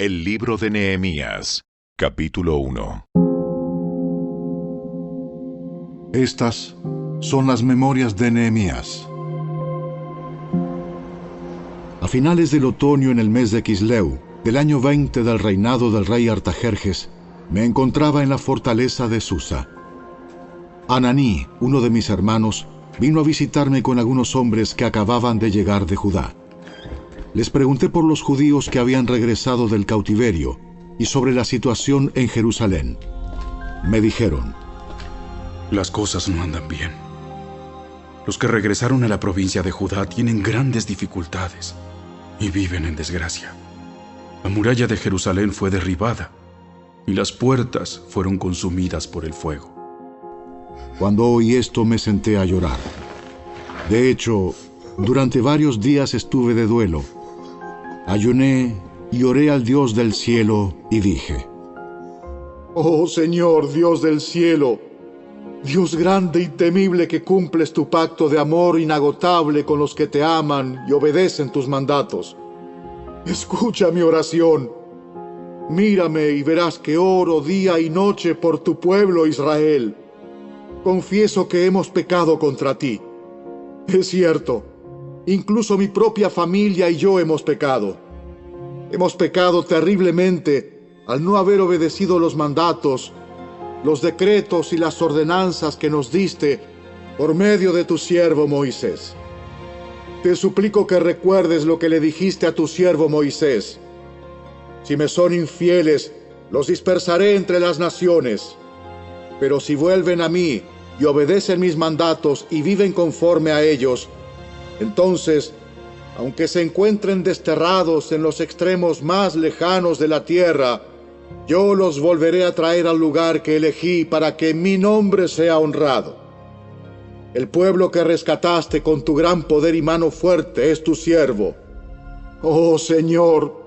El libro de Nehemías, capítulo 1. Estas son las memorias de Nehemías. A finales del otoño, en el mes de Quisleu, del año 20 del reinado del rey Artajerjes, me encontraba en la fortaleza de Susa. Ananí, uno de mis hermanos, vino a visitarme con algunos hombres que acababan de llegar de Judá. Les pregunté por los judíos que habían regresado del cautiverio y sobre la situación en Jerusalén. Me dijeron: las cosas no andan bien. Los que regresaron a la provincia de Judá tienen grandes dificultades y viven en desgracia. La muralla de Jerusalén fue derribada y las puertas fueron consumidas por el fuego. Cuando oí esto me senté a llorar. De hecho, durante varios días estuve de duelo. Ayuné y oré al Dios del cielo y dije: Oh Señor, Dios del cielo, Dios grande y temible, que cumples tu pacto de amor inagotable con los que te aman y obedecen tus mandatos. Escucha mi oración. Mírame y verás que oro día y noche por tu pueblo Israel. Confieso que hemos pecado contra ti. Es cierto, incluso mi propia familia y yo hemos pecado. Hemos pecado terriblemente al no haber obedecido los mandatos, los decretos y las ordenanzas que nos diste por medio de tu siervo Moisés. Te suplico que recuerdes lo que le dijiste a tu siervo Moisés. Si me son infieles, los dispersaré entre las naciones. Pero si vuelven a mí y obedecen mis mandatos y viven conforme a ellos, entonces, aunque se encuentren desterrados en los extremos más lejanos de la tierra, yo los volveré a traer al lugar que elegí para que mi nombre sea honrado. El pueblo que rescataste con tu gran poder y mano fuerte es tu siervo. Oh Señor,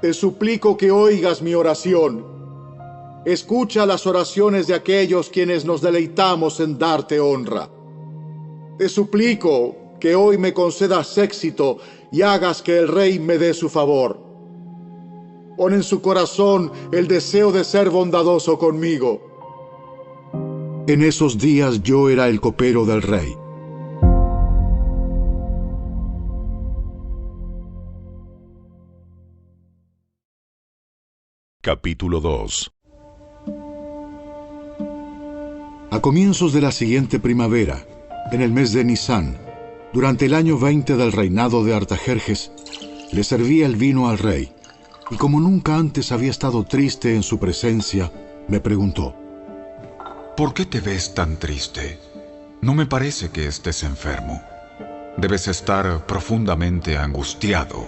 te suplico que oigas mi oración. Escucha las oraciones de aquellos quienes nos deleitamos en darte honra. Te suplico que hoy me concedas éxito y hagas que el rey me dé su favor. Pon en su corazón el deseo de ser bondadoso conmigo. En esos días yo era el copero del rey. Capítulo 2. A comienzos de la siguiente primavera, en el mes de Nisán, durante el año 20 del reinado de Artajerjes, le serví el vino al rey, y como nunca antes había estado triste en su presencia, me preguntó: ¿por qué te ves tan triste? No me parece que estés enfermo. Debes estar profundamente angustiado.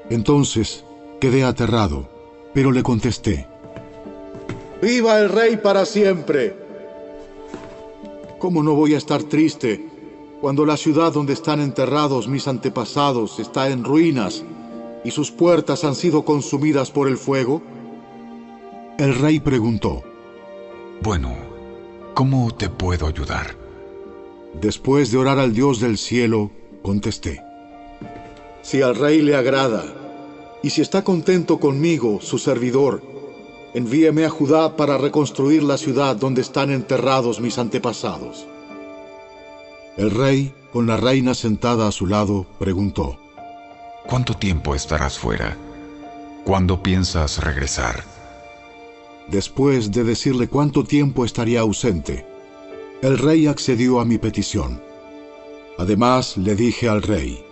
Entonces quedé aterrado, pero le contesté: ¡Viva el rey para siempre! ¿Cómo no voy a estar triste cuando la ciudad donde están enterrados mis antepasados está en ruinas y sus puertas han sido consumidas por el fuego? El rey preguntó: bueno, ¿cómo te puedo ayudar? Después de orar al Dios del cielo, contesté: si al rey le agrada, y si está contento conmigo, su servidor, envíeme a Judá para reconstruir la ciudad donde están enterrados mis antepasados. El rey, con la reina sentada a su lado, preguntó: ¿cuánto tiempo estarás fuera? ¿Cuándo piensas regresar? Después de decirle cuánto tiempo estaría ausente, el rey accedió a mi petición. Además, le dije al rey: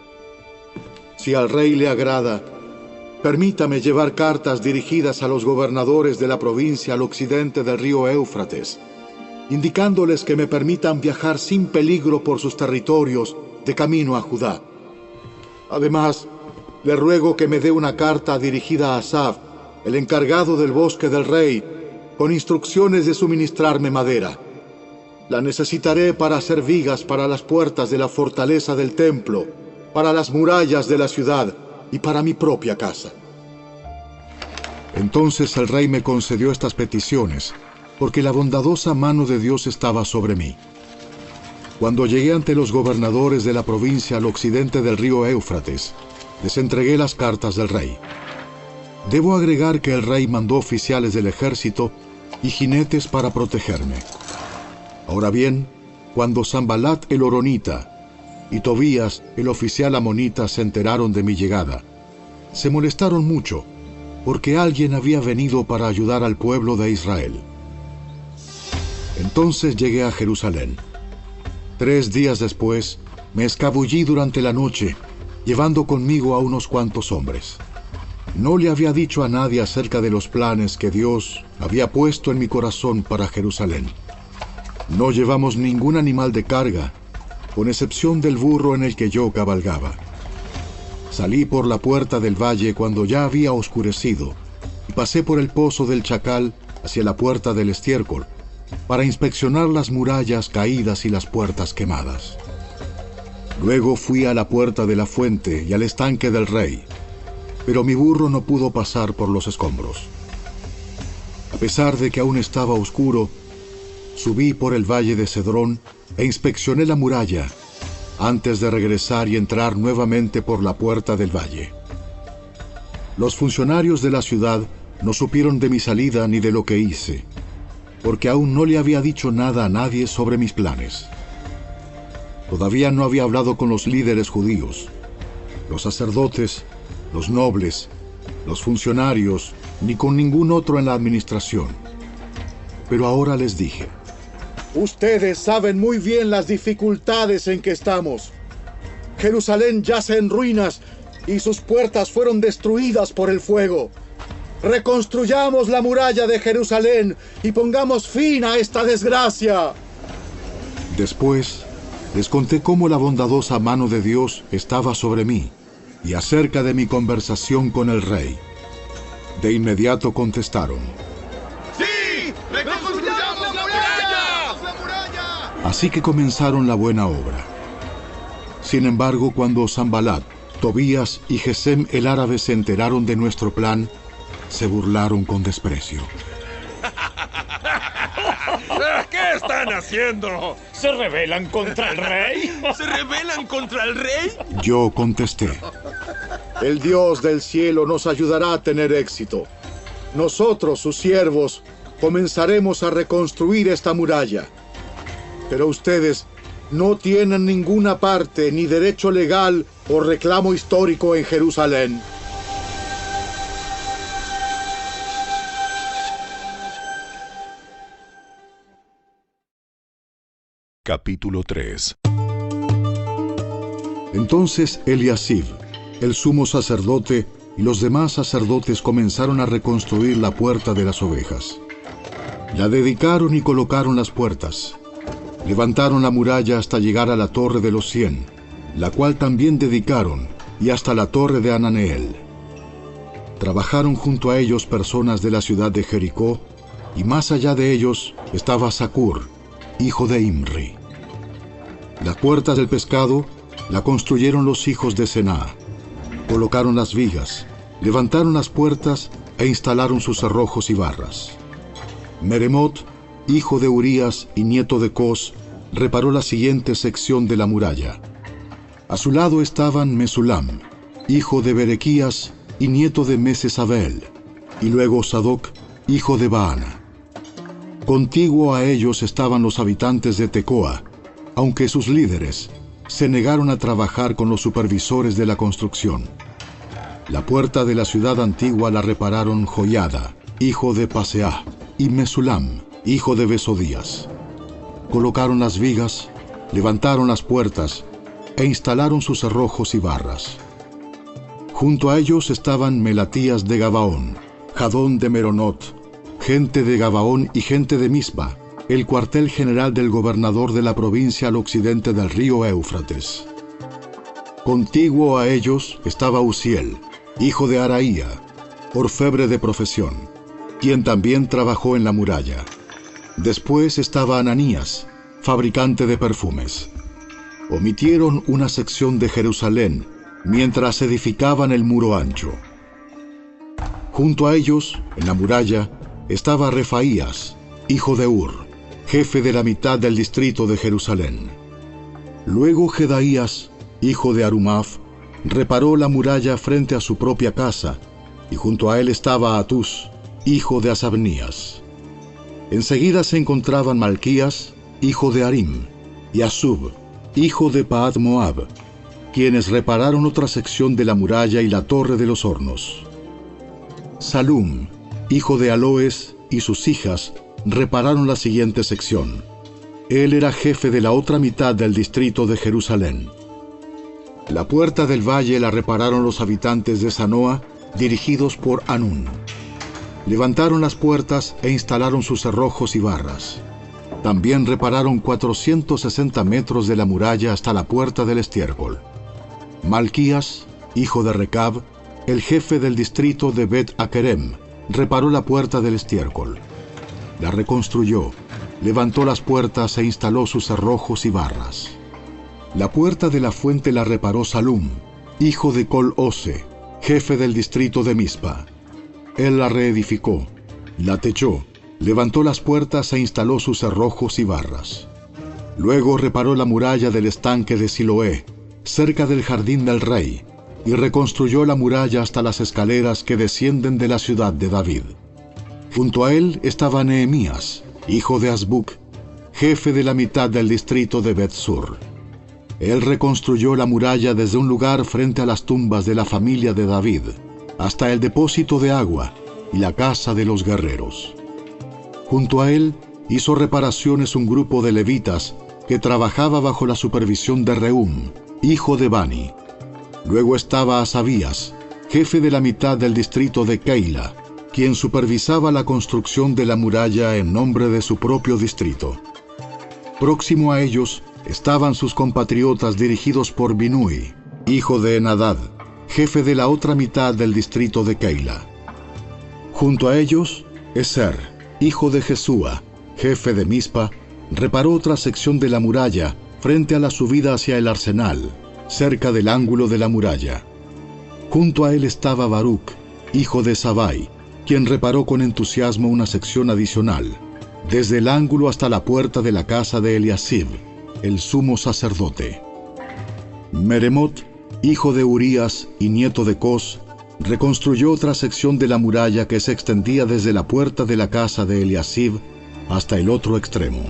si al rey le agrada, permítame llevar cartas dirigidas a los gobernadores de la provincia al occidente del río Éufrates, indicándoles que me permitan viajar sin peligro por sus territorios de camino a Judá. Además, le ruego que me dé una carta dirigida a Asaf, el encargado del bosque del rey, con instrucciones de suministrarme madera. La necesitaré para hacer vigas para las puertas de la fortaleza del templo, para las murallas de la ciudad y para mi propia casa. Entonces el rey me concedió estas peticiones, porque la bondadosa mano de Dios estaba sobre mí. Cuando llegué ante los gobernadores de la provincia al occidente del río Éufrates, les entregué las cartas del rey. Debo agregar que el rey mandó oficiales del ejército y jinetes para protegerme. Ahora bien, cuando Sanbalat el horonita y Tobías el oficial amonita se enteraron de mi llegada, se molestaron mucho, porque alguien había venido para ayudar al pueblo de Israel. Entonces llegué a Jerusalén. 3 días después, me escabullí durante la noche, llevando conmigo a unos cuantos hombres. No le había dicho a nadie acerca de los planes que Dios había puesto en mi corazón para Jerusalén. No llevamos ningún animal de carga, con excepción del burro en el que yo cabalgaba. Salí por la puerta del valle cuando ya había oscurecido, y pasé por el pozo del Chacal hacia la puerta del estiércol, para inspeccionar las murallas caídas y las puertas quemadas. Luego fui a la puerta de la fuente y al estanque del rey, pero mi burro no pudo pasar por los escombros. A pesar de que aún estaba oscuro, subí por el valle de Cedrón e inspeccioné la muralla, antes de regresar y entrar nuevamente por la puerta del valle. Los funcionarios de la ciudad no supieron de mi salida ni de lo que hice, porque aún no le había dicho nada a nadie sobre mis planes. Todavía no había hablado con los líderes judíos, los sacerdotes, los nobles, los funcionarios, ni con ningún otro en la administración. Pero ahora les dije: ustedes saben muy bien las dificultades en que estamos. Jerusalén yace en ruinas y sus puertas fueron destruidas por el fuego. Reconstruyamos la muralla de Jerusalén y pongamos fin a esta desgracia. Después les conté cómo la bondadosa mano de Dios estaba sobre mí y acerca de mi conversación con el rey. De inmediato contestaron: ¡Sí! ¡Reconstruyamos la muralla! Así que comenzaron la buena obra. Sin embargo, cuando Sanbalat, Tobías y Gesem el árabe se enteraron de nuestro plan, se burlaron con desprecio. ¿Qué están haciendo? ¿Se rebelan contra el rey? ¿Se rebelan contra el rey? Yo contesté: El Dios del cielo nos ayudará a tener éxito. Nosotros, sus siervos, comenzaremos a reconstruir esta muralla. Pero ustedes no tienen ninguna parte, ni derecho legal o reclamo histórico en Jerusalén. Capítulo 3. Entonces Eliasib, el sumo sacerdote, y los demás sacerdotes comenzaron a reconstruir la puerta de las ovejas. La dedicaron y colocaron las puertas. Levantaron la muralla hasta llegar a la torre de los 100, la cual también dedicaron, y hasta la torre de Ananeel. Trabajaron junto a ellos personas de la ciudad de Jericó, y más allá de ellos estaba Zacur, hijo de Imri. Las puertas del pescado la construyeron los hijos de Sená. Colocaron las vigas, levantaron las puertas e instalaron sus cerrojos y barras. Meremot, hijo de Urías y nieto de Cos, reparó la siguiente sección de la muralla. A su lado estaban Mesulam, hijo de Berequías y nieto de Mesesabel, y luego Sadoc, hijo de Baana. Contiguo a ellos estaban los habitantes de Tecoa, aunque sus líderes se negaron a trabajar con los supervisores de la construcción. La puerta de la ciudad antigua la repararon Joiada, hijo de Paseah, y Mesulam, hijo de Besodías. Colocaron las vigas, levantaron las puertas e instalaron sus cerrojos y barras. Junto a ellos estaban Melatías de Gabaón, Jadón de Meronot, gente de Gabaón y gente de Mispa, el cuartel general del gobernador de la provincia al occidente del río Éufrates. Contiguo a ellos estaba Uziel, hijo de Araía, orfebre de profesión, quien también trabajó en la muralla. Después estaba Ananías, fabricante de perfumes. Omitieron una sección de Jerusalén mientras edificaban el muro ancho. Junto a ellos, en la muralla, estaba Refaías, hijo de Ur, jefe de la mitad del distrito de Jerusalén. Luego Jedaías, hijo de Arumaf, reparó la muralla frente a su propia casa y junto a él estaba Atús, hijo de Asabnías. Enseguida se encontraban Malquías, hijo de Harim, y Asub, hijo de Pahat Moab, quienes repararon otra sección de la muralla y la torre de los hornos. Salum, hijo de Aloes, y sus hijas repararon la siguiente sección. Él era jefe de la otra mitad del distrito de Jerusalén. La puerta del valle la repararon los habitantes de Zanoa, dirigidos por Hanún. Levantaron las puertas e instalaron sus cerrojos y barras. También repararon 460 metros de la muralla hasta la puerta del estiércol. Malquías, hijo de Recab, el jefe del distrito de Bet-Akerem, reparó la puerta del estiércol. La reconstruyó, levantó las puertas e instaló sus cerrojos y barras. La puerta de la fuente la reparó Salum, hijo de Col-Ose, jefe del distrito de Mispa. Él la reedificó, la techó, levantó las puertas e instaló sus cerrojos y barras. Luego reparó la muralla del estanque de Siloé, cerca del jardín del rey, y reconstruyó la muralla hasta las escaleras que descienden de la ciudad de David. Junto a él estaba Nehemías, hijo de Azbuc, jefe de la mitad del distrito de Bet-Sur. Él reconstruyó la muralla desde un lugar frente a las tumbas de la familia de David, hasta el depósito de agua y la casa de los guerreros. Junto a él hizo reparaciones un grupo de levitas que trabajaba bajo la supervisión de Rehum, hijo de Bani. Luego estaba Asabías, jefe de la mitad del distrito de Keila, quien supervisaba la construcción de la muralla en nombre de su propio distrito. Próximo a ellos estaban sus compatriotas dirigidos por Binui, hijo de Enadad, jefe de la otra mitad del distrito de Keila. Junto a ellos, Eser, hijo de Jesúa, jefe de Mispa, reparó otra sección de la muralla frente a la subida hacia el arsenal, cerca del ángulo de la muralla. Junto a él estaba Baruc, hijo de Sabai, quien reparó con entusiasmo una sección adicional, desde el ángulo hasta la puerta de la casa de Eliasib, el sumo sacerdote. Meremot, hijo de Urías y nieto de Cos, reconstruyó otra sección de la muralla que se extendía desde la puerta de la casa de Eliasib hasta el otro extremo.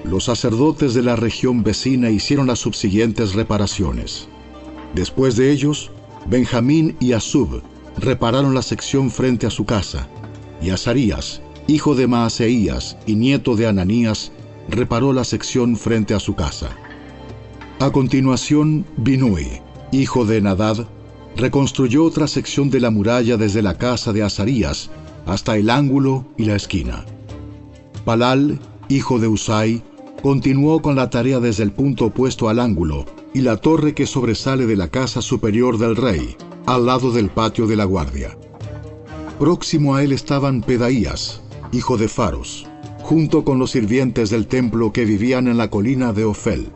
Los sacerdotes de la región vecina hicieron las subsiguientes reparaciones. Después de ellos, Benjamín y Asub repararon la sección frente a su casa, y Azarías, hijo de Maaseías y nieto de Ananías, reparó la sección frente a su casa. A continuación, Binui, hijo de Enadad, reconstruyó otra sección de la muralla desde la casa de Azarías hasta el ángulo y la esquina. Palal, hijo de Usai, continuó con la tarea desde el punto opuesto al ángulo y la torre que sobresale de la casa superior del rey, al lado del patio de la guardia. Próximo a él estaban Pedaías, hijo de Faros, junto con los sirvientes del templo que vivían en la colina de Ofel,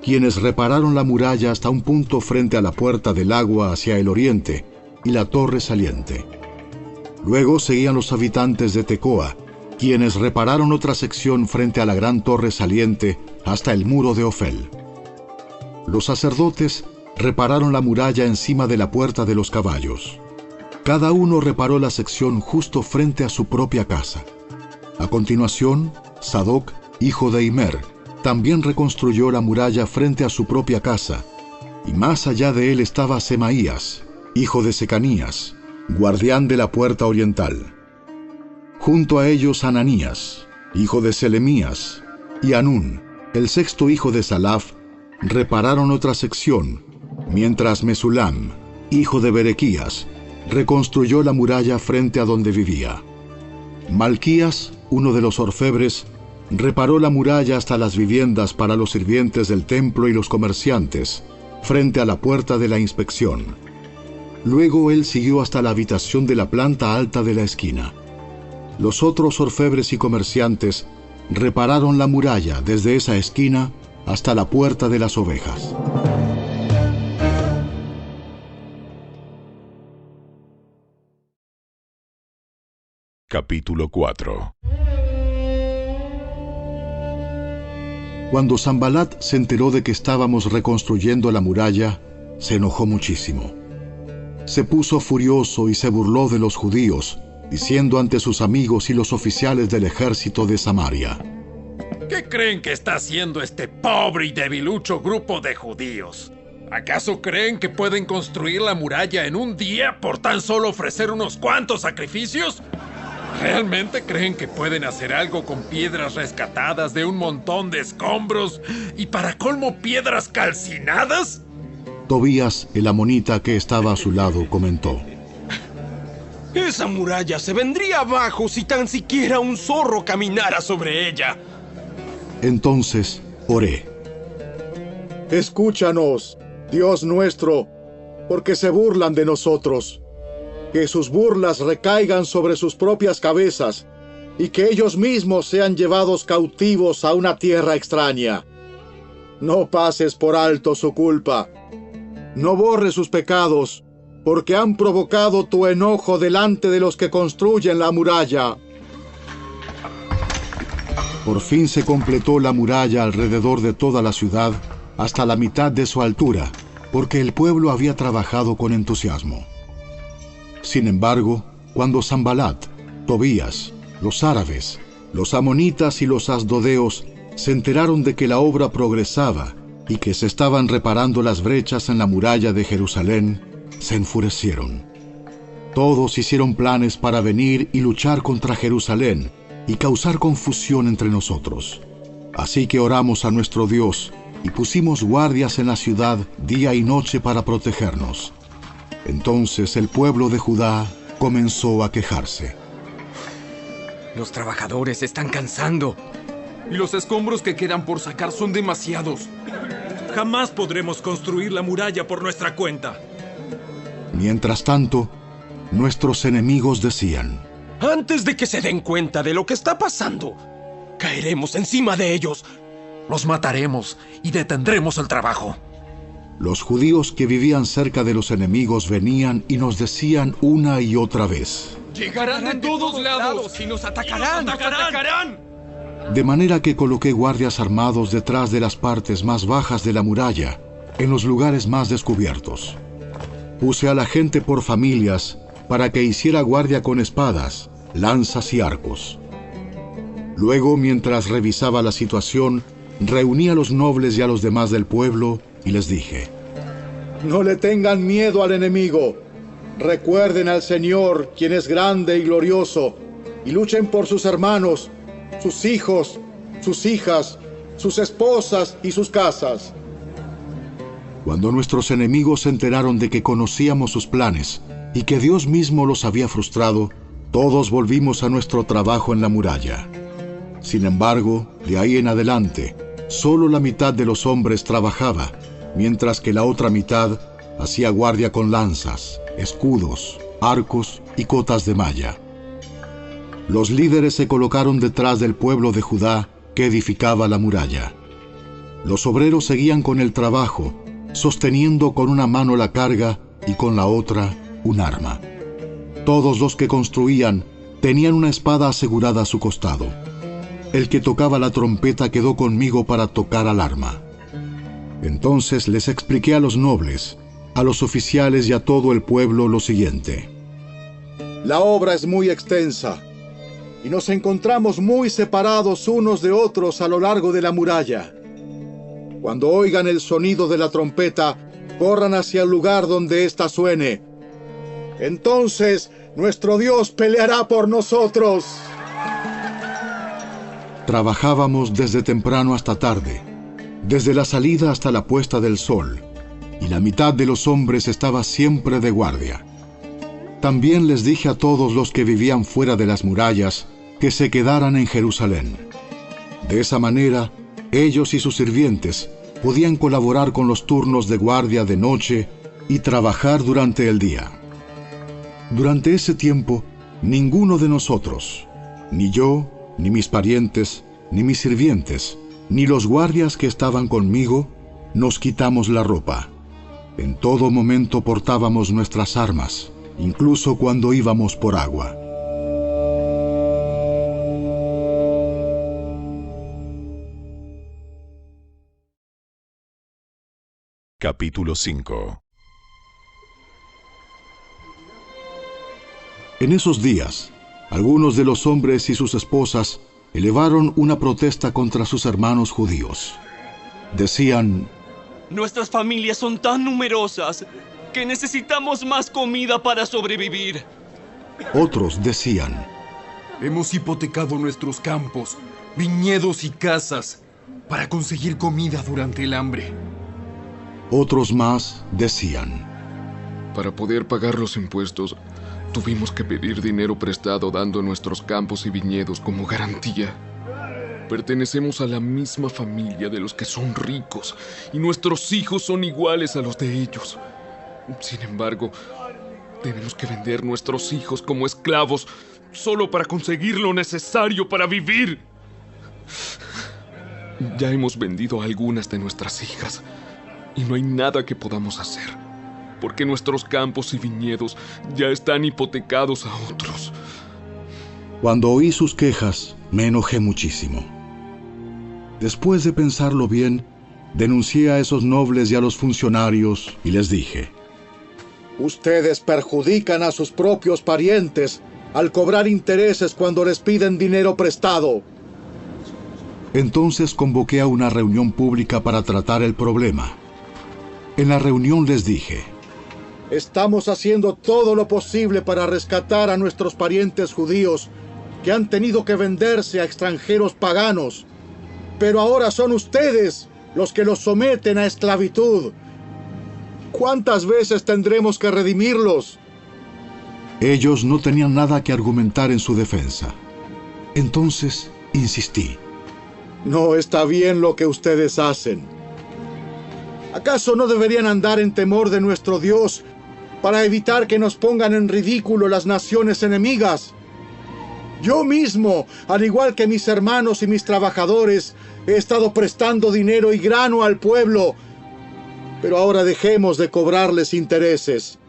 quienes repararon la muralla hasta un punto frente a la puerta del agua hacia el oriente y la torre saliente. Luego seguían los habitantes de Tecoa, quienes repararon otra sección frente a la gran torre saliente hasta el muro de Ofel. Los sacerdotes repararon la muralla encima de la puerta de los caballos. Cada uno reparó la sección justo frente a su propia casa. A continuación, Sadoc, hijo de Imer, también reconstruyó la muralla frente a su propia casa, y más allá de él estaba Semaías, hijo de Secanías, guardián de la puerta oriental. Junto a ellos Ananías, hijo de Selemías, y Hanún, el sexto hijo de Salaf, repararon otra sección, mientras Mesulam, hijo de Berequías, reconstruyó la muralla frente a donde vivía. Malquías, uno de los orfebres, reparó la muralla hasta las viviendas para los sirvientes del templo y los comerciantes, frente a la puerta de la inspección. Luego él siguió hasta la habitación de la planta alta de la esquina. Los otros orfebres y comerciantes repararon la muralla desde esa esquina hasta la puerta de las ovejas. Capítulo 4. Cuando Sanbalat se enteró de que estábamos reconstruyendo la muralla, se enojó muchísimo. se puso furioso y se burló de los judíos, diciendo ante sus amigos y los oficiales del ejército de Samaria: ¿Qué creen que está haciendo este pobre y debilucho grupo de judíos? ¿Acaso creen que pueden construir la muralla en un día por tan solo ofrecer unos cuantos sacrificios? ¿Realmente creen que pueden hacer algo con piedras rescatadas de un montón de escombros y para colmo piedras calcinadas? Tobías, el amonita que estaba a su lado, comentó: Esa muralla se vendría abajo si tan siquiera un zorro caminara sobre ella. Entonces oré: Escúchanos, Dios nuestro, porque se burlan de nosotros. Que sus burlas recaigan sobre sus propias cabezas y que ellos mismos sean llevados cautivos a una tierra extraña. No pases por alto su culpa. No borres sus pecados, porque han provocado tu enojo delante de los que construyen la muralla. Por fin se completó la muralla alrededor de toda la ciudad hasta la mitad de su altura, porque el pueblo había trabajado con entusiasmo. Sin embargo, cuando Sanbalat, Tobías, los árabes, los amonitas y los asdodeos se enteraron de que la obra progresaba y que se estaban reparando las brechas en la muralla de Jerusalén, se enfurecieron. Todos hicieron planes para venir y luchar contra Jerusalén y causar confusión entre nosotros. Así que oramos a nuestro Dios y pusimos guardias en la ciudad día y noche para protegernos. Entonces el pueblo de Judá comenzó a quejarse. Los trabajadores se están cansando. Y los escombros que quedan por sacar son demasiados. Jamás podremos construir la muralla por nuestra cuenta. Mientras tanto, nuestros enemigos decían: Antes de que se den cuenta de lo que está pasando, caeremos encima de ellos. Los mataremos y detendremos el trabajo. Los judíos que vivían cerca de los enemigos venían y nos decían una y otra vez: Llegarán de todos lados y nos atacarán. De manera que coloqué guardias armados detrás de las partes más bajas de la muralla, en los lugares más descubiertos. Puse a la gente por familias para que hiciera guardia con espadas, lanzas y arcos. Luego, mientras revisaba la situación, reuní a los nobles y a los demás del pueblo y les dije: No le tengan miedo al enemigo. Recuerden al Señor, quien es grande y glorioso, y luchen por sus hermanos, sus hijos, sus hijas, sus esposas y sus casas. Cuando nuestros enemigos se enteraron de que conocíamos sus planes y que Dios mismo los había frustrado, todos volvimos a nuestro trabajo en la muralla. Sin embargo, de ahí en adelante, solo la mitad de los hombres trabajaba, mientras que la otra mitad hacía guardia con lanzas, escudos, arcos y cotas de malla. Los líderes se colocaron detrás del pueblo de Judá que edificaba la muralla. Los obreros seguían con el trabajo, sosteniendo con una mano la carga y con la otra un arma. Todos los que construían tenían una espada asegurada a su costado. El que tocaba la trompeta quedó conmigo para tocar al arma. Entonces les expliqué a los nobles, a los oficiales y a todo el pueblo lo siguiente: La obra es muy extensa y nos encontramos muy separados unos de otros a lo largo de la muralla. Cuando oigan el sonido de la trompeta, corran hacia el lugar donde ésta suene. Entonces nuestro Dios peleará por nosotros. Trabajábamos desde temprano hasta tarde, desde la salida hasta la puesta del sol, y la mitad de los hombres estaba siempre de guardia. También les dije a todos los que vivían fuera de las murallas que se quedaran en Jerusalén. De esa manera, ellos y sus sirvientes podían colaborar con los turnos de guardia de noche y trabajar durante el día. Durante ese tiempo, ninguno de nosotros, ni yo, ni mis parientes, ni mis sirvientes, ni los guardias que estaban conmigo, nos quitamos la ropa. En todo momento portábamos nuestras armas, incluso cuando íbamos por agua. Capítulo 5. En esos días, algunos de los hombres y sus esposas elevaron una protesta contra sus hermanos judíos. Decían: nuestras familias son tan numerosas que necesitamos más comida para sobrevivir. Otros decían: hemos hipotecado nuestros campos, viñedos y casas para conseguir comida durante el hambre. Otros más decían: para poder pagar los impuestos, tuvimos que pedir dinero prestado dando nuestros campos y viñedos como garantía. Pertenecemos a la misma familia de los que son ricos y nuestros hijos son iguales a los de ellos. Sin embargo, tenemos que vender nuestros hijos como esclavos solo para conseguir lo necesario para vivir. Ya hemos vendido a algunas de nuestras hijas y no hay nada que podamos hacer, porque nuestros campos y viñedos ya están hipotecados a otros. Cuando oí sus quejas, me enojé muchísimo. Después de pensarlo bien, denuncié a esos nobles y a los funcionarios y les dije: ustedes perjudican a sus propios parientes al cobrar intereses cuando les piden dinero prestado. Entonces convoqué a una reunión pública para tratar el problema. En la reunión les dije: estamos haciendo todo lo posible para rescatar a nuestros parientes judíos que han tenido que venderse a extranjeros paganos. Pero ahora son ustedes los que los someten a esclavitud. ¿Cuántas veces tendremos que redimirlos? Ellos no tenían nada que argumentar en su defensa. Entonces insistí: no está bien lo que ustedes hacen. ¿Acaso no deberían andar en temor de nuestro Dios para evitar que nos pongan en ridículo las naciones enemigas? Yo mismo, al igual que mis hermanos y mis trabajadores, he estado prestando dinero y grano al pueblo. Pero ahora dejemos de cobrarles intereses.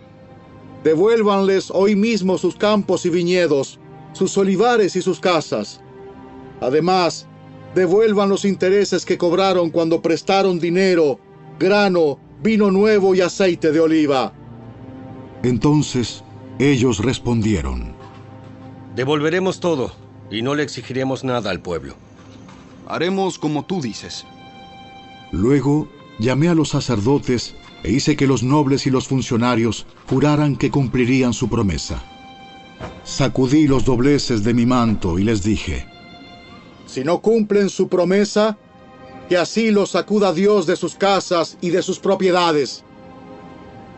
Devuélvanles hoy mismo sus campos y viñedos, sus olivares y sus casas. Además, devuelvan los intereses que cobraron cuando prestaron dinero, grano, vino nuevo y aceite de oliva. Entonces ellos respondieron: devolveremos todo y no le exigiremos nada al pueblo. Haremos como tú dices. Luego llamé a los sacerdotes e hice que los nobles y los funcionarios juraran que cumplirían su promesa. Sacudí los dobleces de mi manto y les dije: si no cumplen su promesa, que así los sacuda Dios de sus casas y de sus propiedades.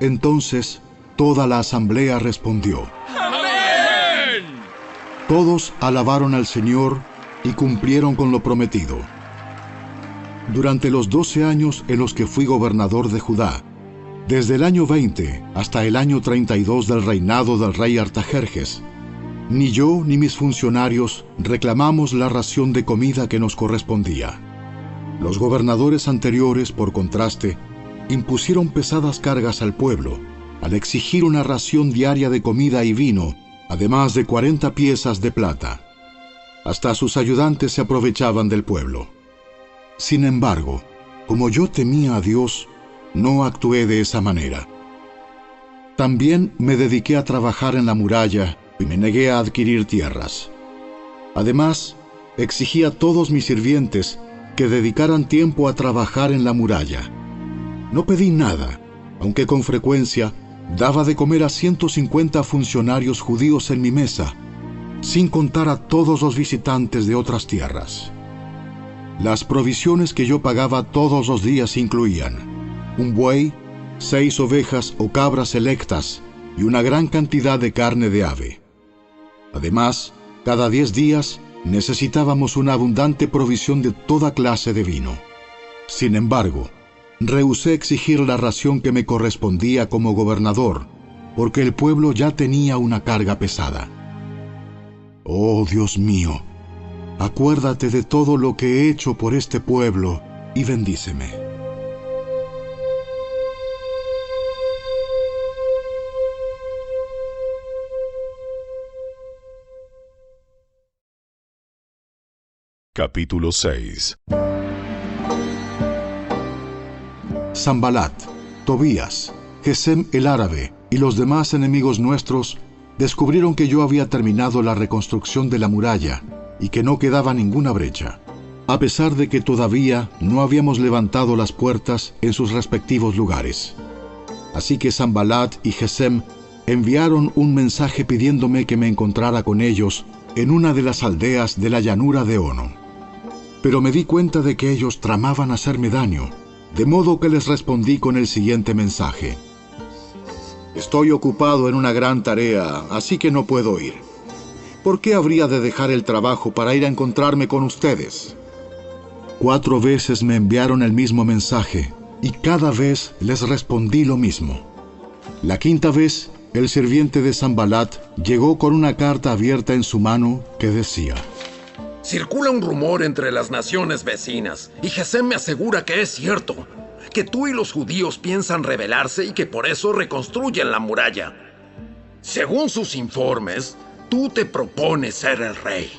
Entonces toda la asamblea respondió: ¡Amén! Todos alabaron al Señor y cumplieron con lo prometido. Durante los 12 años en los que fui gobernador de Judá, desde el año 20 hasta el año 32 del reinado del rey Artajerjes, ni yo ni mis funcionarios reclamamos la ración de comida que nos correspondía. Los gobernadores anteriores, por contraste, impusieron pesadas cargas al pueblo, al exigir una ración diaria de comida y vino, además de 40 piezas de plata. Hasta sus ayudantes se aprovechaban del pueblo. Sin embargo, como yo temía a Dios, no actué de esa manera. También me dediqué a trabajar en la muralla y me negué a adquirir tierras. Además, exigí a todos mis sirvientes que dedicaran tiempo a trabajar en la muralla. No pedí nada, aunque con frecuencia daba de comer a 150 funcionarios judíos en mi mesa, sin contar a todos los visitantes de otras tierras. Las provisiones que yo pagaba todos los días incluían un buey, 6 ovejas o cabras selectas y una gran cantidad de carne de ave. Además, cada 10 días necesitábamos una abundante provisión de toda clase de vino. Sin embargo, rehusé exigir la ración que me correspondía como gobernador, porque el pueblo ya tenía una carga pesada. Oh Dios mío, acuérdate de todo lo que he hecho por este pueblo y bendíceme. Capítulo 6. Sanbalat, Tobías, Gesem el árabe y los demás enemigos nuestros descubrieron que yo había terminado la reconstrucción de la muralla y que no quedaba ninguna brecha, a pesar de que todavía no habíamos levantado las puertas en sus respectivos lugares. Así que Sanbalat y Gesem enviaron un mensaje pidiéndome que me encontrara con ellos en una de las aldeas de la llanura de Ono. Pero me di cuenta de que ellos tramaban hacerme daño, de modo que les respondí con el siguiente mensaje: estoy ocupado en una gran tarea, así que no puedo ir. ¿Por qué habría de dejar el trabajo para ir a encontrarme con ustedes? 4 veces me enviaron el mismo mensaje, y cada vez les respondí lo mismo. La 5ª vez, el sirviente de Sanbalat llegó con una carta abierta en su mano que decía: circula un rumor entre las naciones vecinas, y Gesem me asegura que es cierto, que tú y los judíos piensan rebelarse y que por eso reconstruyen la muralla. Según sus informes, tú te propones ser el rey.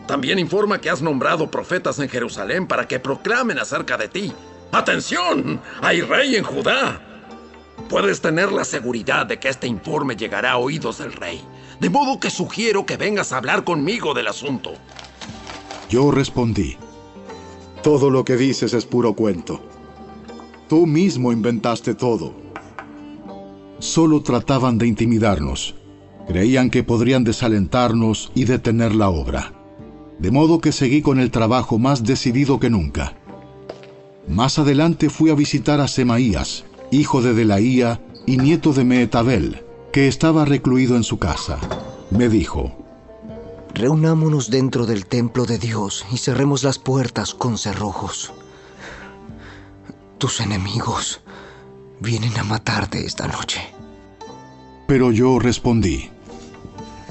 También informa que has nombrado profetas en Jerusalén para que proclamen acerca de ti: ¡atención! ¡Hay rey en Judá! Puedes tener la seguridad de que este informe llegará a oídos del rey, de modo que sugiero que vengas a hablar conmigo del asunto. Yo respondí: todo lo que dices es puro cuento. Tú mismo inventaste todo. Solo trataban de intimidarnos. Creían que podrían desalentarnos y detener la obra. De modo que seguí con el trabajo más decidido que nunca. Más adelante fui a visitar a Semaías, hijo de Delaía y nieto de Mehetabel, que estaba recluido en su casa. Me dijo: reunámonos dentro del templo de Dios y cerremos las puertas con cerrojos. Tus enemigos vienen a matarte esta noche. Pero yo respondí: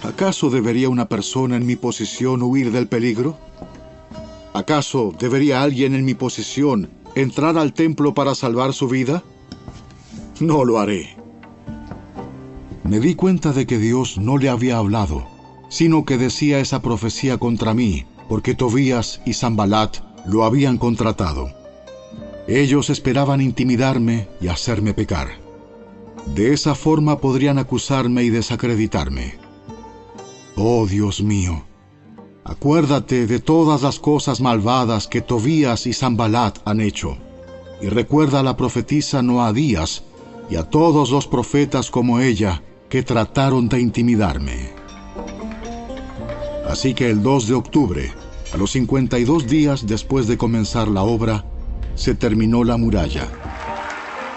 ¿acaso debería una persona en mi posición huir del peligro? ¿Acaso debería alguien en mi posición entrar al templo para salvar su vida? No lo haré. Me di cuenta de que Dios no le había hablado, sino que decía esa profecía contra mí, porque Tobías y Sanbalat lo habían contratado. Ellos esperaban intimidarme y hacerme pecar. De esa forma podrían acusarme y desacreditarme. Oh Dios mío, acuérdate de todas las cosas malvadas que Tobías y Sanbalat han hecho, y recuerda a la profetisa Noadías y a todos los profetas como ella que trataron de intimidarme. Así que el 2 de octubre, a los 52 días después de comenzar la obra, se terminó la muralla.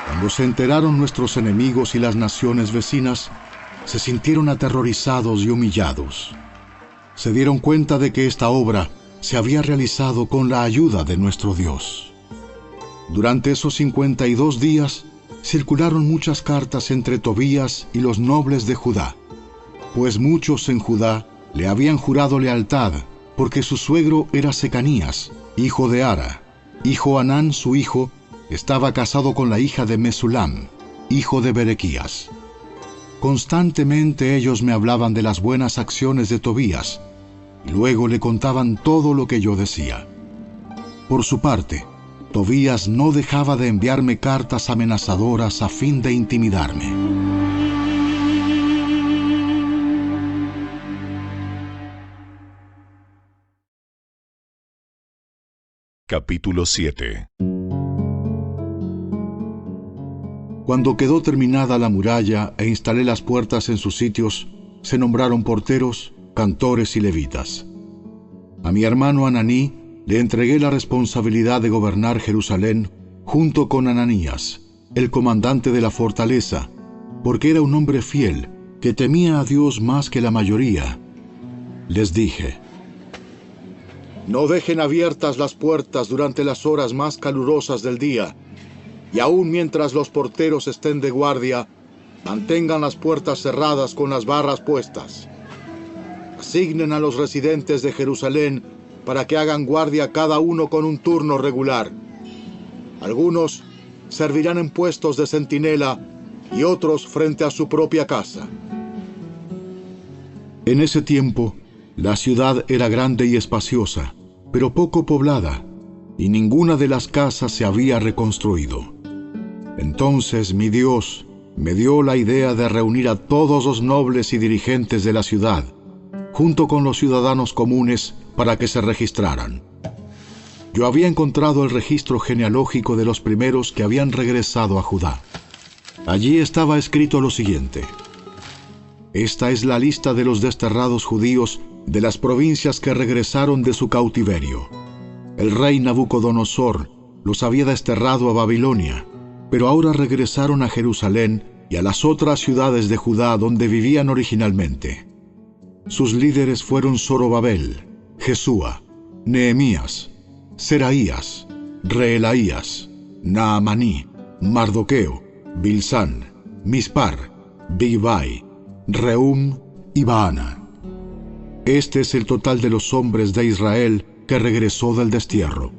Cuando se enteraron nuestros enemigos y las naciones vecinas, se sintieron aterrorizados y humillados. Se dieron cuenta de que esta obra se había realizado con la ayuda de nuestro Dios. Durante esos 52 días, circularon muchas cartas entre Tobías y los nobles de Judá, pues muchos en Judá le habían jurado lealtad, porque su suegro era Secanías, hijo de Ara, y Johanán, su hijo, estaba casado con la hija de Mesulam, hijo de Berequías. Constantemente ellos me hablaban de las buenas acciones de Tobías, y luego le contaban todo lo que yo decía. Por su parte, Tobías no dejaba de enviarme cartas amenazadoras a fin de intimidarme. Capítulo 7. Cuando quedó terminada la muralla e instalé las puertas en sus sitios, se nombraron porteros, cantores y levitas. A mi hermano Ananí le entregué la responsabilidad de gobernar Jerusalén junto con Ananías, el comandante de la fortaleza, porque era un hombre fiel que temía a Dios más que la mayoría. Les dije: no dejen abiertas las puertas durante las horas más calurosas del día, y aún mientras los porteros estén de guardia, mantengan las puertas cerradas con las barras puestas. Asignen a los residentes de Jerusalén para que hagan guardia cada uno con un turno regular. Algunos servirán en puestos de centinela y otros frente a su propia casa. En ese tiempo, la ciudad era grande y espaciosa, pero poco poblada, y ninguna de las casas se había reconstruido. Entonces mi Dios me dio la idea de reunir a todos los nobles y dirigentes de la ciudad, junto con los ciudadanos comunes, para que se registraran. Yo había encontrado el registro genealógico de los primeros que habían regresado a Judá. Allí estaba escrito lo siguiente: esta es la lista de los desterrados judíos de las provincias que regresaron de su cautiverio. El rey Nabucodonosor los había desterrado a Babilonia, pero ahora regresaron a Jerusalén y a las otras ciudades de Judá donde vivían originalmente. Sus líderes fueron Zorobabel, Jesúa, Nehemías, Seraías, Reelaías, Naamaní, Mardoqueo, Bilsán, Mispar, Bigvai, Rehum y Baana. Este es el total de los hombres de Israel que regresó del destierro.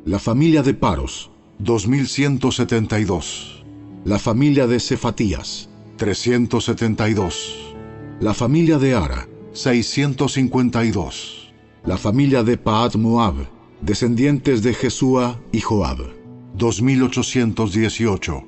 La familia de Paros, 2172. La familia de Cefatías, 372. La familia de Ara, 652. La familia de Pahat Moab, descendientes de Jesúa y Joab, 2818.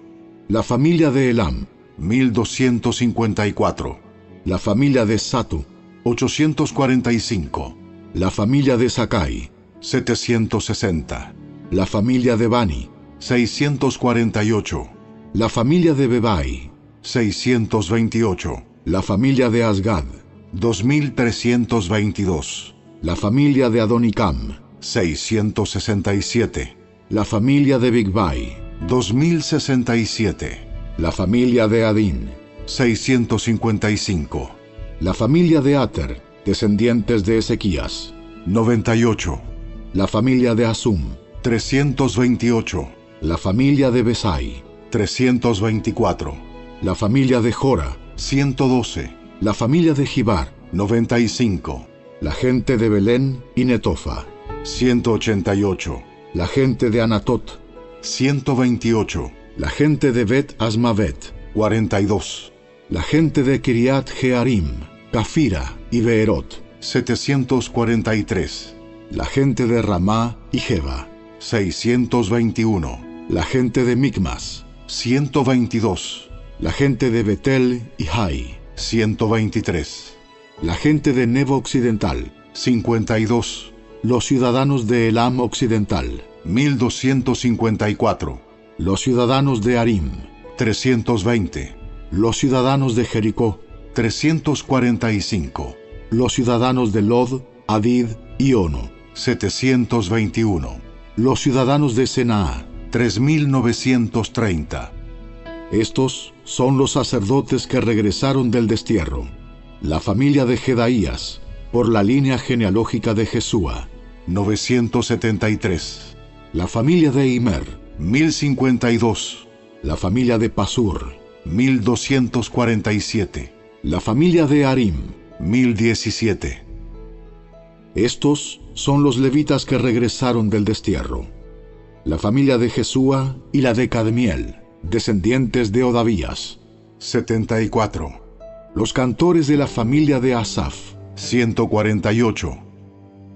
La familia de Elam, 1254. La familia de Satu, 845. La familia de Sakai, 760. La familia de Bani, 648. La familia de Bebai, 628. La familia de Asgad, 2322. La familia de Adonicam, 667. La familia de Bigvai, 2067. La familia de Adín, 655. La familia de Ater, descendientes de Ezequías, 98. La familia de Asum, 328. La familia de Besai, 324. La familia de Jora, 112. La familia de Gibar, 95. La gente de Belén y Netofa, 188. La gente de Anatot, 128. La gente de Bet Asmavet, 42. La gente de Kiriat Jearim, Cafira y Beerot, 743. La gente de Ramá y Jeba, 621. La gente de Micmas, 122. La gente de Betel y Hai, 123. La gente de Nebo Occidental, 52. Los ciudadanos de Elam Occidental, 1254. Los ciudadanos de Arim, 320. Los ciudadanos de Jericó, 345. Los ciudadanos de Lod, Hadid y Ono, 721. Los ciudadanos de Senaa, 3930. Estos son los sacerdotes que regresaron del destierro. La familia de Jedaías, por la línea genealógica de Jesúa, 973. La familia de Imer, 1052. La familia de Pasur, 1247. La familia de Arim, 1017. Estos son los levitas que regresaron del destierro. La familia de Jesúa y la de Cadmiel, descendientes de Odavías, 74. Los cantores de la familia de Asaf, 148.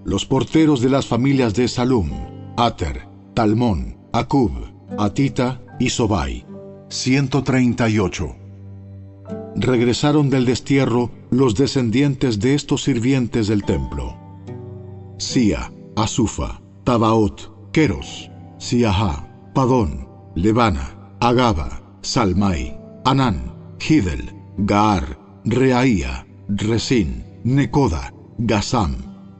Los porteros de las familias de Salum, Ater, Talmón, Acub, Atita y Sobai, 138. Regresaron del destierro los descendientes de estos sirvientes del templo: Sia, Asufa, Tabaot, Keros, Siaha, Padón, Lebana, Agaba, Salmai, Anán, Gidel, Gaar, Reaía, Resín, Necoda, Gasam,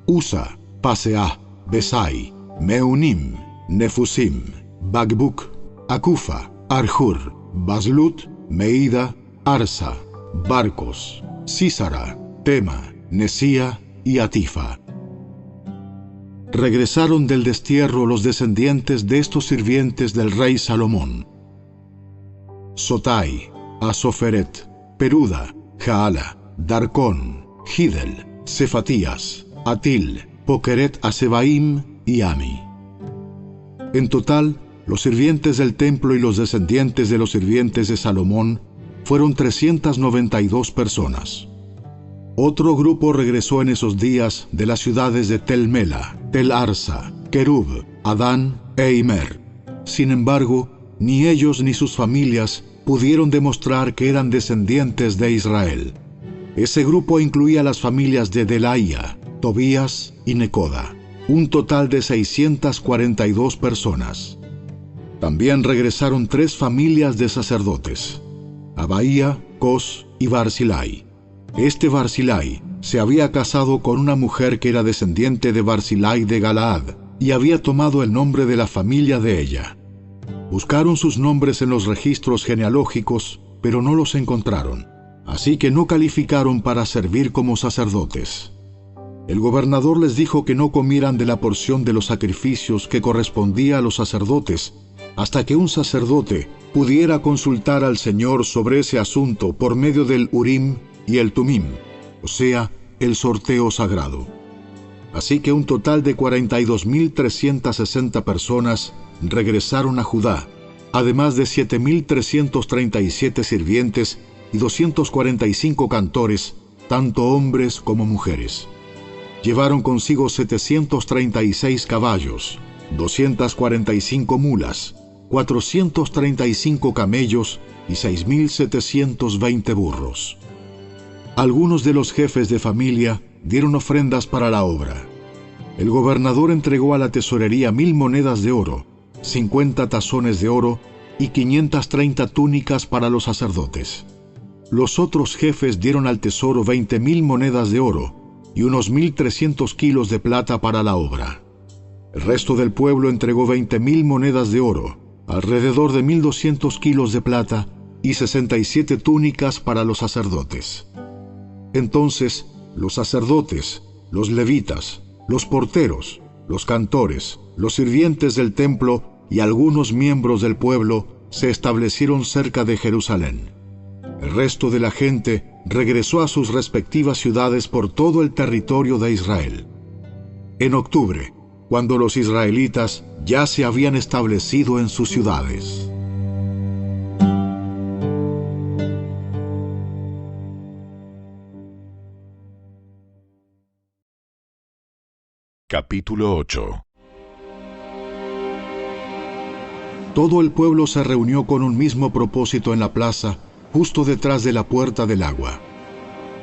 Usa, Paseah, Besai, Meunim, Nefusim, Bagbuk, Akufa, Arjur, Baslut, Meida, Arsa, Barcos, Sísara, Tema, Nesía y Atifa. Regresaron del destierro los descendientes de estos sirvientes del rey Salomón: Sotai, Asoferet, Peruda, Jaala, Darcón, Gidel, Cefatías, Atil, Pokeret Asebaim y Ami. En total, los sirvientes del templo y los descendientes de los sirvientes de Salomón fueron 392 personas. Otro grupo regresó en esos días de las ciudades de Tel Mela, Tel Arsa, Kerub, Adán e Imer. Sin embargo, ni ellos ni sus familias pudieron demostrar que eran descendientes de Israel. Ese grupo incluía las familias de Delaía, Tobías y Necoda, un total de 642 personas. También regresaron 3 familias de sacerdotes, Abaía, Cos y Barzilai. Este Barzilai se había casado con una mujer que era descendiente de Barzilai de Galaad y había tomado el nombre de la familia de ella. Buscaron sus nombres en los registros genealógicos, pero no los encontraron, así que no calificaron para servir como sacerdotes. El gobernador les dijo que no comieran de la porción de los sacrificios que correspondía a los sacerdotes, hasta que un sacerdote pudiera consultar al Señor sobre ese asunto por medio del Urim y el Tumim, o sea, el sorteo sagrado. Así que un total de 42.360 personas regresaron a Judá, además de 7.337 sirvientes y 245 cantores, tanto hombres como mujeres. Llevaron consigo 736 caballos, 245 mulas, 435 camellos y 6.720 burros. Algunos de los jefes de familia dieron ofrendas para la obra. El gobernador entregó a la tesorería 1.000 monedas de oro, 50 tazones de oro y 530 túnicas para los sacerdotes. Los otros jefes dieron al tesoro 20.000 monedas de oro y unos 1.300 kilos de plata para la obra. El resto del pueblo entregó 20.000 monedas de oro, alrededor de 1.200 kilos de plata y 67 túnicas para los sacerdotes. Entonces, los sacerdotes, los levitas, los porteros, los cantores, los sirvientes del templo y algunos miembros del pueblo se establecieron cerca de Jerusalén. El resto de la gente regresó a sus respectivas ciudades por todo el territorio de Israel. En octubre, cuando los israelitas ya se habían establecido en sus ciudades. Capítulo 8. Todo el pueblo se reunió con un mismo propósito en la plaza, justo detrás de la puerta del agua.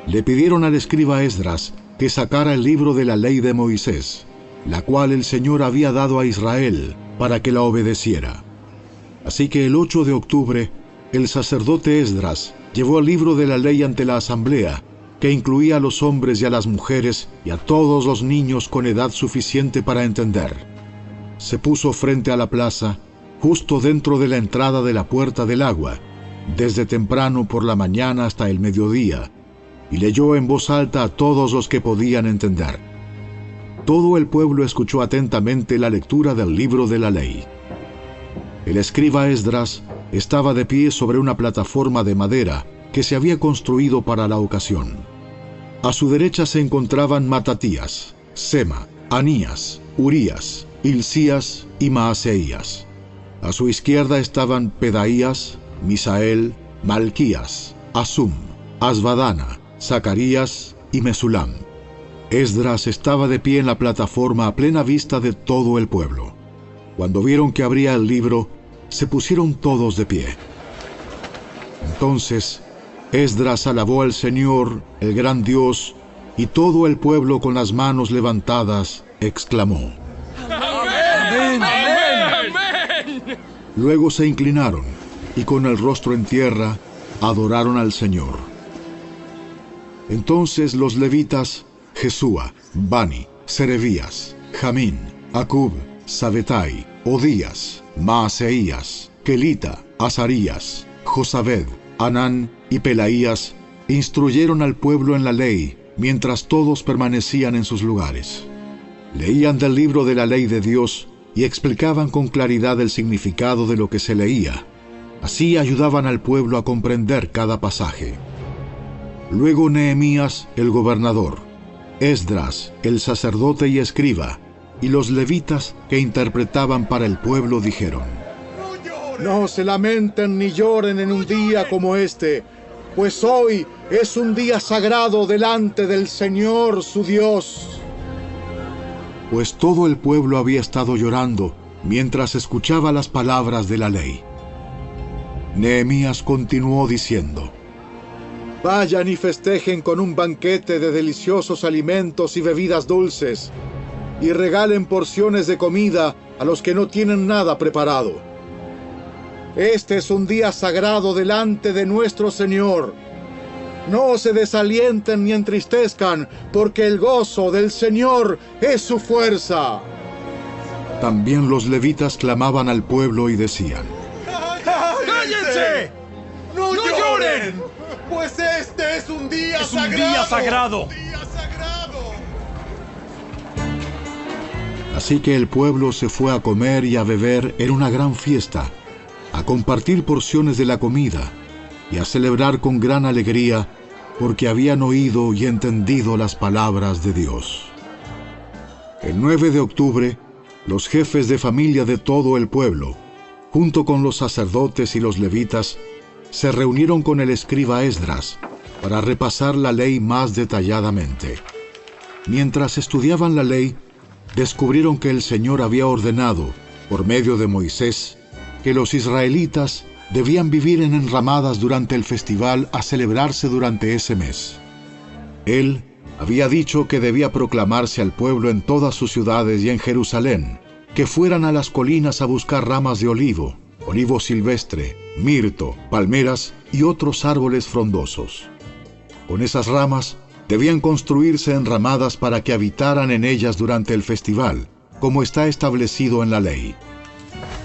Le pidieron al escriba Esdras que sacara el libro de la ley de Moisés, la cual el Señor había dado a Israel para que la obedeciera. Así que el 8 de octubre, el sacerdote Esdras llevó el libro de la ley ante la asamblea, que incluía a los hombres y a las mujeres y a todos los niños con edad suficiente para entender. Se puso frente a la plaza, justo dentro de la entrada de la puerta del agua, desde temprano por la mañana hasta el mediodía, y leyó en voz alta a todos los que podían entender. Todo el pueblo escuchó atentamente la lectura del libro de la ley. El escriba Esdras estaba de pie sobre una plataforma de madera que se había construido para la ocasión. A su derecha se encontraban Matatías, Sema, Anías, Urías, Hilcías y Maaseías. A su izquierda estaban Pedaías, Misael, Malquías, Asum, Asbadana, Zacarías y Mesulam. Esdras estaba de pie en la plataforma a plena vista de todo el pueblo. Cuando vieron que abría el libro, se pusieron todos de pie. Entonces, Esdras alabó al Señor, el gran Dios, y todo el pueblo con las manos levantadas exclamó: ¡Amén! ¡Amén! Luego se inclinaron y con el rostro en tierra adoraron al Señor. Entonces los levitas Jesúa, Bani, Serebías, Jamín, Acub, Sabetai, Odías, Maaseías, Kelita, Azarías, Josabed, Anán y Pelaías instruyeron al pueblo en la ley mientras todos permanecían en sus lugares. Leían del libro de la ley de Dios y explicaban con claridad el significado de lo que se leía. Así ayudaban al pueblo a comprender cada pasaje. Luego Nehemías, el gobernador, Esdras, el sacerdote y escriba, y los levitas que interpretaban para el pueblo dijeron: No se lamenten ni lloren en un día como este, pues hoy es un día sagrado delante del Señor su Dios. Pues todo el pueblo había estado llorando mientras escuchaba las palabras de la ley. Nehemías continuó diciendo: Vayan y festejen con un banquete de deliciosos alimentos y bebidas dulces, y regalen porciones de comida a los que no tienen nada preparado. Este es un día sagrado delante de nuestro Señor. No se desalienten ni entristezcan, porque el gozo del Señor es su fuerza. También los levitas clamaban al pueblo y decían: ¡Cállense! ¡No lloren! Pues este es un día sagrado. ¡Es un día sagrado! Así que el pueblo se fue a comer y a beber en una gran fiesta, a compartir porciones de la comida y a celebrar con gran alegría, porque habían oído y entendido las palabras de Dios. El 9 de octubre, los jefes de familia de todo el pueblo, junto con los sacerdotes y los levitas, se reunieron con el escriba Esdras para repasar la ley más detalladamente. Mientras estudiaban la ley, descubrieron que el Señor había ordenado, por medio de Moisés, que los israelitas debían vivir en enramadas durante el festival a celebrarse durante ese mes. Él había dicho que debía proclamarse al pueblo en todas sus ciudades y en Jerusalén, que fueran a las colinas a buscar ramas de olivo, olivo silvestre, mirto, palmeras y otros árboles frondosos. Con esas ramas debían construirse enramadas para que habitaran en ellas durante el festival, como está establecido en la ley.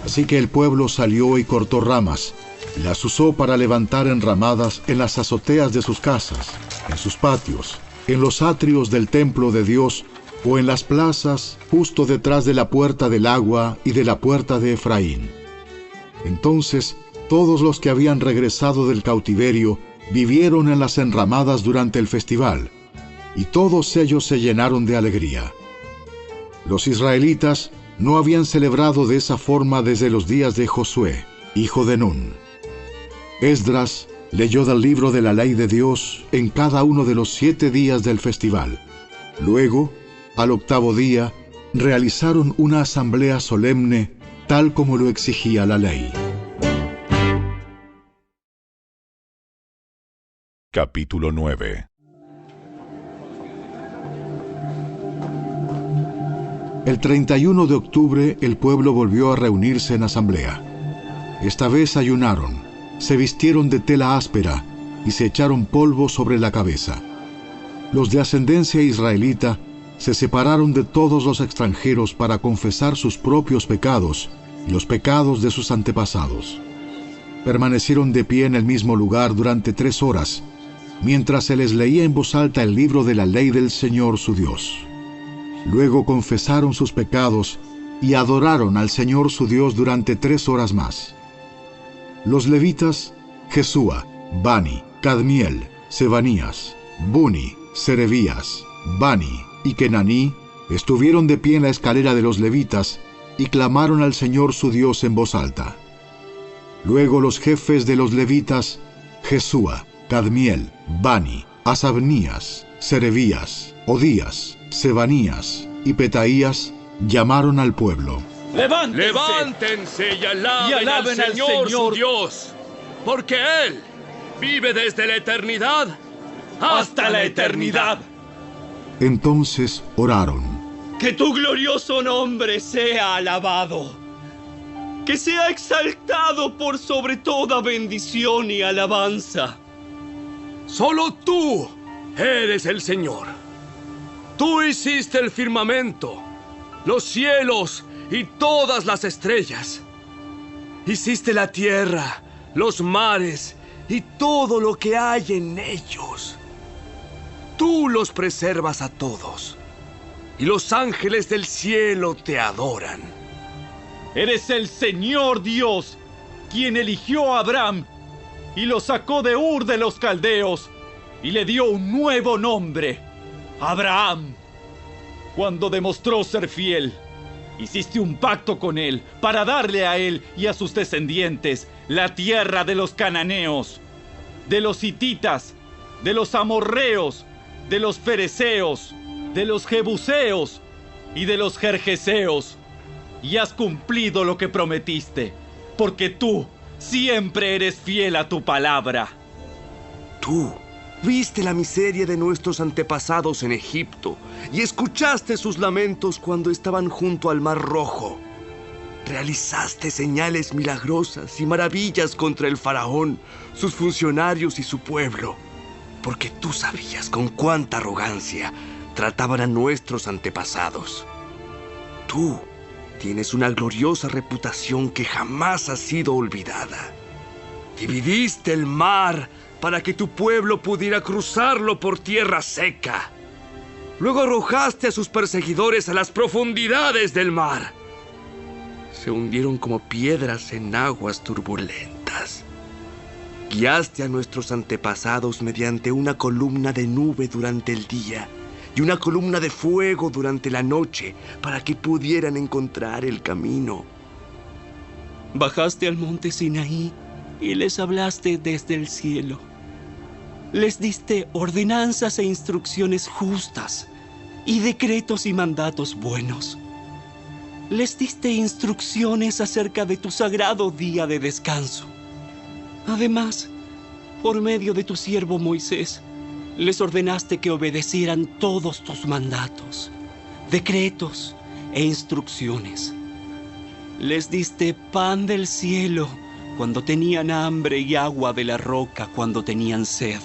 Así que el pueblo salió y cortó ramas, y las usó para levantar enramadas en las azoteas de sus casas, en sus patios, en los atrios del templo de Dios, o en las plazas justo detrás de la puerta del agua y de la puerta de Efraín. Entonces todos los que habían regresado del cautiverio vivieron en las enramadas durante el festival, y todos ellos se llenaron de alegría. Los israelitas no habían celebrado de esa forma desde los días de Josué, hijo de Nun. Esdras leyó del libro de la ley de Dios en cada uno de los 7 días del festival. Luego, al 8º día, realizaron una asamblea solemne, tal como lo exigía la ley. Capítulo 9. El 31 de octubre el pueblo volvió a reunirse en asamblea. Esta vez ayunaron, se vistieron de tela áspera y se echaron polvo sobre la cabeza. Los de ascendencia israelita se separaron de todos los extranjeros para confesar sus propios pecados y los pecados de sus antepasados. Permanecieron de pie en el mismo lugar durante 3 horas, mientras se les leía en voz alta el libro de la ley del Señor su Dios. Luego confesaron sus pecados y adoraron al Señor su Dios durante 3 horas más. Los levitas, Jesúa, Bani, Cadmiel, Sebanías, Buni, Serebías, Bani y Kenaní, estuvieron de pie en la escalera de los levitas y clamaron al Señor su Dios en voz alta. Luego los jefes de los levitas, Jesúa, Cadmiel, Bani, Asabnías, Serebías, Odías, Sebanías y Petaías, llamaron al pueblo. ¡Levántense y alaben al Señor su Dios! Porque Él vive desde la eternidad hasta la eternidad. Entonces oraron. Que tu glorioso nombre sea alabado. Que sea exaltado por sobre toda bendición y alabanza. Solo tú eres el Señor. Tú hiciste el firmamento, los cielos y todas las estrellas. Hiciste la tierra, los mares y todo lo que hay en ellos. Tú los preservas a todos, y los ángeles del cielo te adoran. Eres el Señor Dios, quien eligió a Abraham y lo sacó de Ur de los Caldeos y le dio un nuevo nombre, Abraham. Cuando demostró ser fiel, hiciste un pacto con él para darle a él y a sus descendientes la tierra de los cananeos, de los hititas, de los amorreos, de los fereceos, de los jebuseos y de los gergeseos. Y has cumplido lo que prometiste, porque tú Siempre eres fiel a tu palabra. Tú viste la miseria de nuestros antepasados en Egipto y escuchaste sus lamentos cuando estaban junto al Mar Rojo. Realizaste señales milagrosas y maravillas contra el faraón, sus funcionarios y su pueblo, porque tú sabías con cuánta arrogancia trataban a nuestros antepasados. Tú tienes una gloriosa reputación que jamás ha sido olvidada. Dividiste el mar para que tu pueblo pudiera cruzarlo por tierra seca. Luego arrojaste a sus perseguidores a las profundidades del mar. Se hundieron como piedras en aguas turbulentas. Guiaste a nuestros antepasados mediante una columna de nube durante el día y una columna de fuego durante la noche para que pudieran encontrar el camino. Bajaste al monte Sinaí y les hablaste desde el cielo. Les diste ordenanzas e instrucciones justas y decretos y mandatos buenos. Les diste instrucciones acerca de tu sagrado día de descanso. Además, por medio de tu siervo Moisés, les ordenaste que obedecieran todos tus mandatos, decretos e instrucciones. Les diste pan del cielo cuando tenían hambre y agua de la roca cuando tenían sed.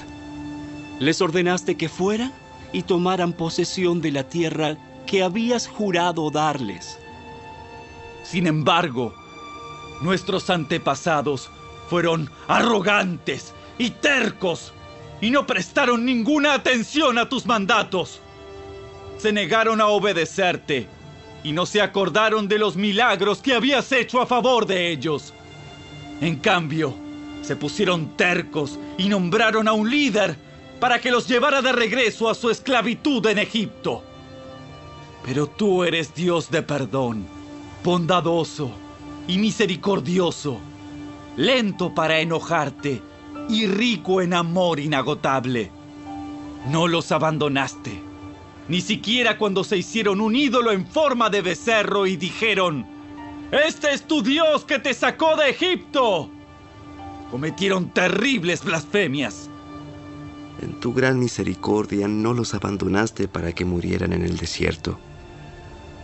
Les ordenaste que fueran y tomaran posesión de la tierra que habías jurado darles. Sin embargo, nuestros antepasados fueron arrogantes y tercos y no prestaron ninguna atención a tus mandatos. Se negaron a obedecerte y no se acordaron de los milagros que habías hecho a favor de ellos. En cambio, se pusieron tercos y nombraron a un líder para que los llevara de regreso a su esclavitud en Egipto. Pero tú eres Dios de perdón, bondadoso y misericordioso, lento para enojarte y rico en amor inagotable. No los abandonaste, ni siquiera cuando se hicieron un ídolo en forma de becerro y dijeron: «¡Este es tu Dios que te sacó de Egipto!». Cometieron terribles blasfemias. En tu gran misericordia no los abandonaste para que murieran en el desierto.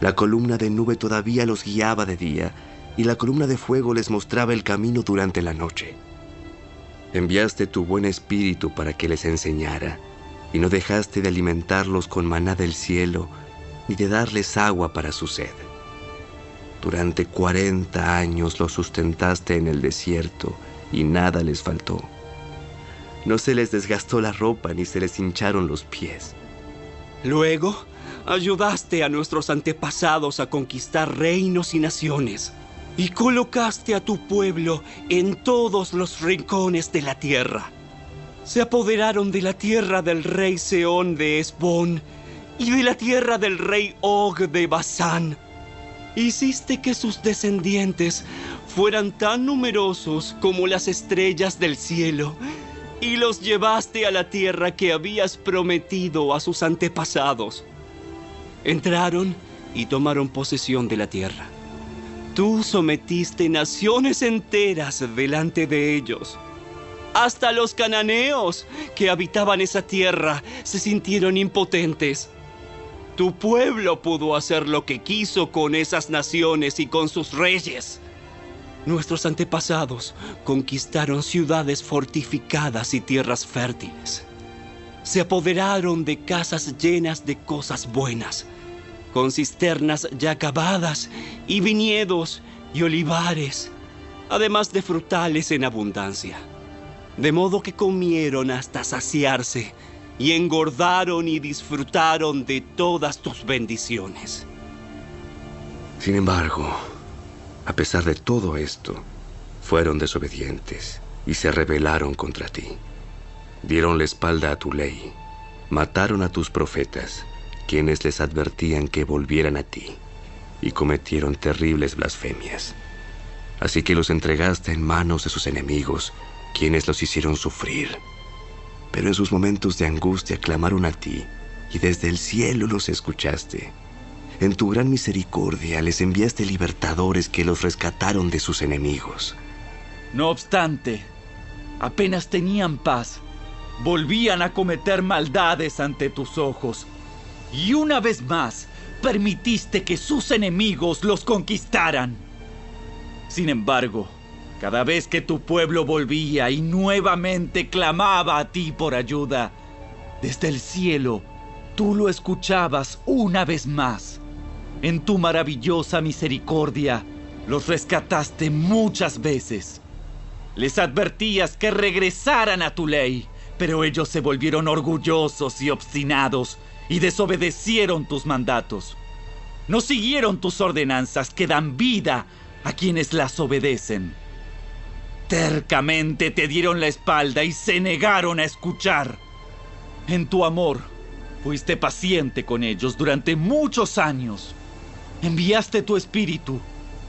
La columna de nube todavía los guiaba de día, y la columna de fuego les mostraba el camino durante la noche. Enviaste tu buen espíritu para que les enseñara, y no dejaste de alimentarlos con maná del cielo, ni de darles agua para su sed. Durante 40 años los sustentaste en el desierto, y nada les faltó. No se les desgastó la ropa, ni se les hincharon los pies. Luego, ayudaste a nuestros antepasados a conquistar reinos y naciones, y colocaste a tu pueblo en todos los rincones de la tierra. Se apoderaron de la tierra del rey Sehón de Hesbón y de la tierra del rey Og de Basán. Hiciste que sus descendientes fueran tan numerosos como las estrellas del cielo, y los llevaste a la tierra que habías prometido a sus antepasados. Entraron y tomaron posesión de la tierra. Tú sometiste naciones enteras delante de ellos. Hasta los cananeos que habitaban esa tierra se sintieron impotentes. Tu pueblo pudo hacer lo que quiso con esas naciones y con sus reyes. Nuestros antepasados conquistaron ciudades fortificadas y tierras fértiles. Se apoderaron de casas llenas de cosas buenas, con cisternas ya cavadas y viñedos y olivares, además de frutales en abundancia. De modo que comieron hasta saciarse y engordaron y disfrutaron de todas tus bendiciones. Sin embargo, a pesar de todo esto, fueron desobedientes y se rebelaron contra ti. Dieron la espalda a tu ley, mataron a tus profetas, quienes les advertían que volvieran a ti, y cometieron terribles blasfemias. Así que los entregaste en manos de sus enemigos, quienes los hicieron sufrir. Pero en sus momentos de angustia clamaron a ti, y desde el cielo los escuchaste. En tu gran misericordia les enviaste libertadores que los rescataron de sus enemigos. No obstante, apenas tenían paz, volvían a cometer maldades ante tus ojos. Y una vez más, permitiste que sus enemigos los conquistaran. Sin embargo, cada vez que tu pueblo volvía y nuevamente clamaba a ti por ayuda, desde el cielo, tú lo escuchabas una vez más. En tu maravillosa misericordia, los rescataste muchas veces. Les advertías que regresaran a tu ley, pero ellos se volvieron orgullosos y obstinados y desobedecieron tus mandatos. No siguieron tus ordenanzas que dan vida a quienes las obedecen. Tercamente te dieron la espalda y se negaron a escuchar. En tu amor, fuiste paciente con ellos durante muchos años. Enviaste tu espíritu,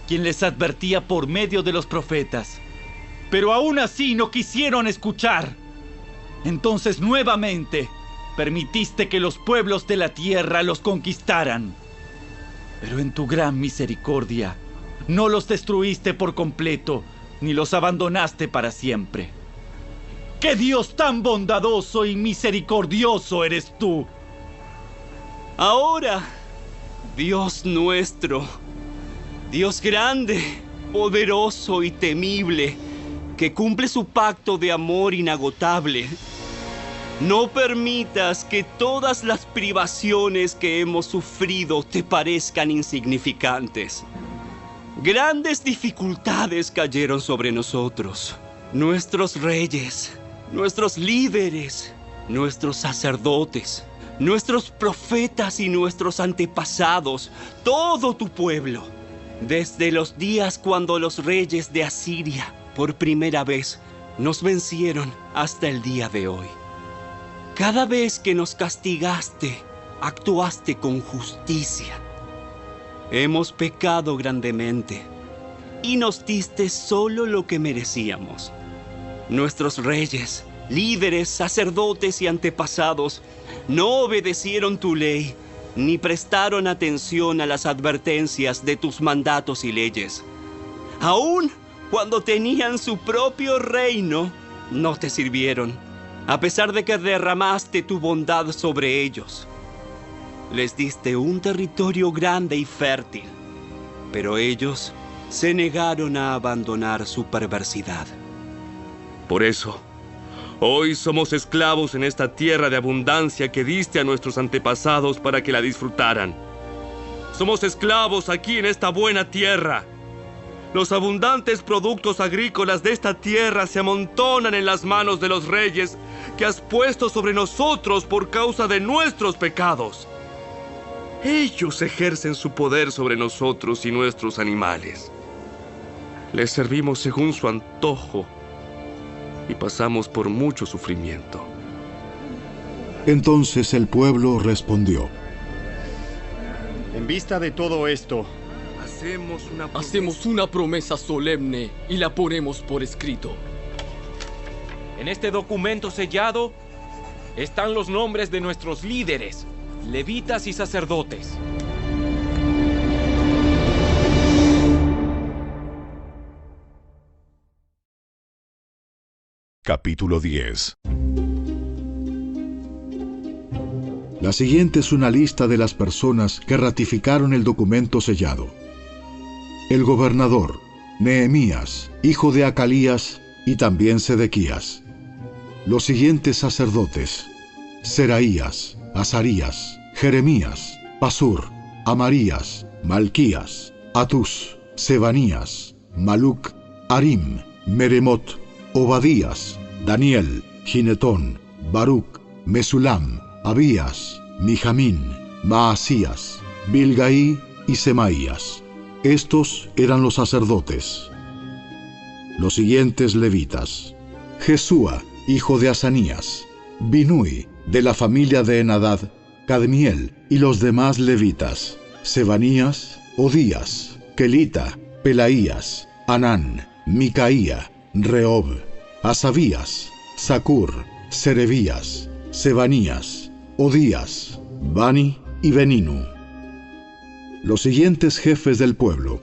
quien les advertía por medio de los profetas. Pero aún así no quisieron escuchar. Entonces nuevamente permitiste que los pueblos de la tierra los conquistaran. Pero en tu gran misericordia, no los destruiste por completo, ni los abandonaste para siempre. ¡Qué Dios tan bondadoso y misericordioso eres tú! Ahora, Dios nuestro, Dios grande, poderoso y temible, que cumple su pacto de amor inagotable, no permitas que todas las privaciones que hemos sufrido te parezcan insignificantes. Grandes dificultades cayeron sobre nosotros. Nuestros reyes, nuestros líderes, nuestros sacerdotes, nuestros profetas y nuestros antepasados, todo tu pueblo, desde los días cuando los reyes de Asiria por primera vez nos vencieron hasta el día de hoy. Cada vez que nos castigaste, actuaste con justicia. Hemos pecado grandemente y nos diste solo lo que merecíamos. Nuestros reyes, líderes, sacerdotes y antepasados no obedecieron tu ley ni prestaron atención a las advertencias de tus mandatos y leyes. Aún cuando tenían su propio reino, no te sirvieron, a pesar de que derramaste tu bondad sobre ellos. Les diste un territorio grande y fértil, pero ellos se negaron a abandonar su perversidad. Por eso, hoy somos esclavos en esta tierra de abundancia que diste a nuestros antepasados para que la disfrutaran. Somos esclavos aquí en esta buena tierra. Los abundantes productos agrícolas de esta tierra se amontonan en las manos de los reyes que has puesto sobre nosotros por causa de nuestros pecados. Ellos ejercen su poder sobre nosotros y nuestros animales. Les servimos según su antojo y pasamos por mucho sufrimiento. Entonces el pueblo respondió: En vista de todo esto, hacemos una promesa solemne y la ponemos por escrito. En este documento sellado están los nombres de nuestros líderes, levitas y sacerdotes. Capítulo 10. La siguiente es una lista de las personas que ratificaron el documento sellado. El gobernador, Nehemías, hijo de Acalías, y también Sedequías. Los siguientes sacerdotes: Seraías, Azarías, Jeremías, Pasur, Amarías, Malquías, Atus, Sebanías, Maluc, Harim, Meremot, Obadías, Daniel, Ginetón, Baruc, Mesulam, Abías, Mijamín, Maasías, Bilgaí y Semaías. Estos eran los sacerdotes. Los siguientes levitas: Jesúa, hijo de Asanías, Binui, de la familia de Enadad, Cadmiel y los demás levitas: Sebanías, Odías, Kelita, Pelaías, Anán, Micaía, Rehob, Asabías, Zacur, Serebías, Sebanías, Odías, Bani y Beninu. Los siguientes jefes del pueblo: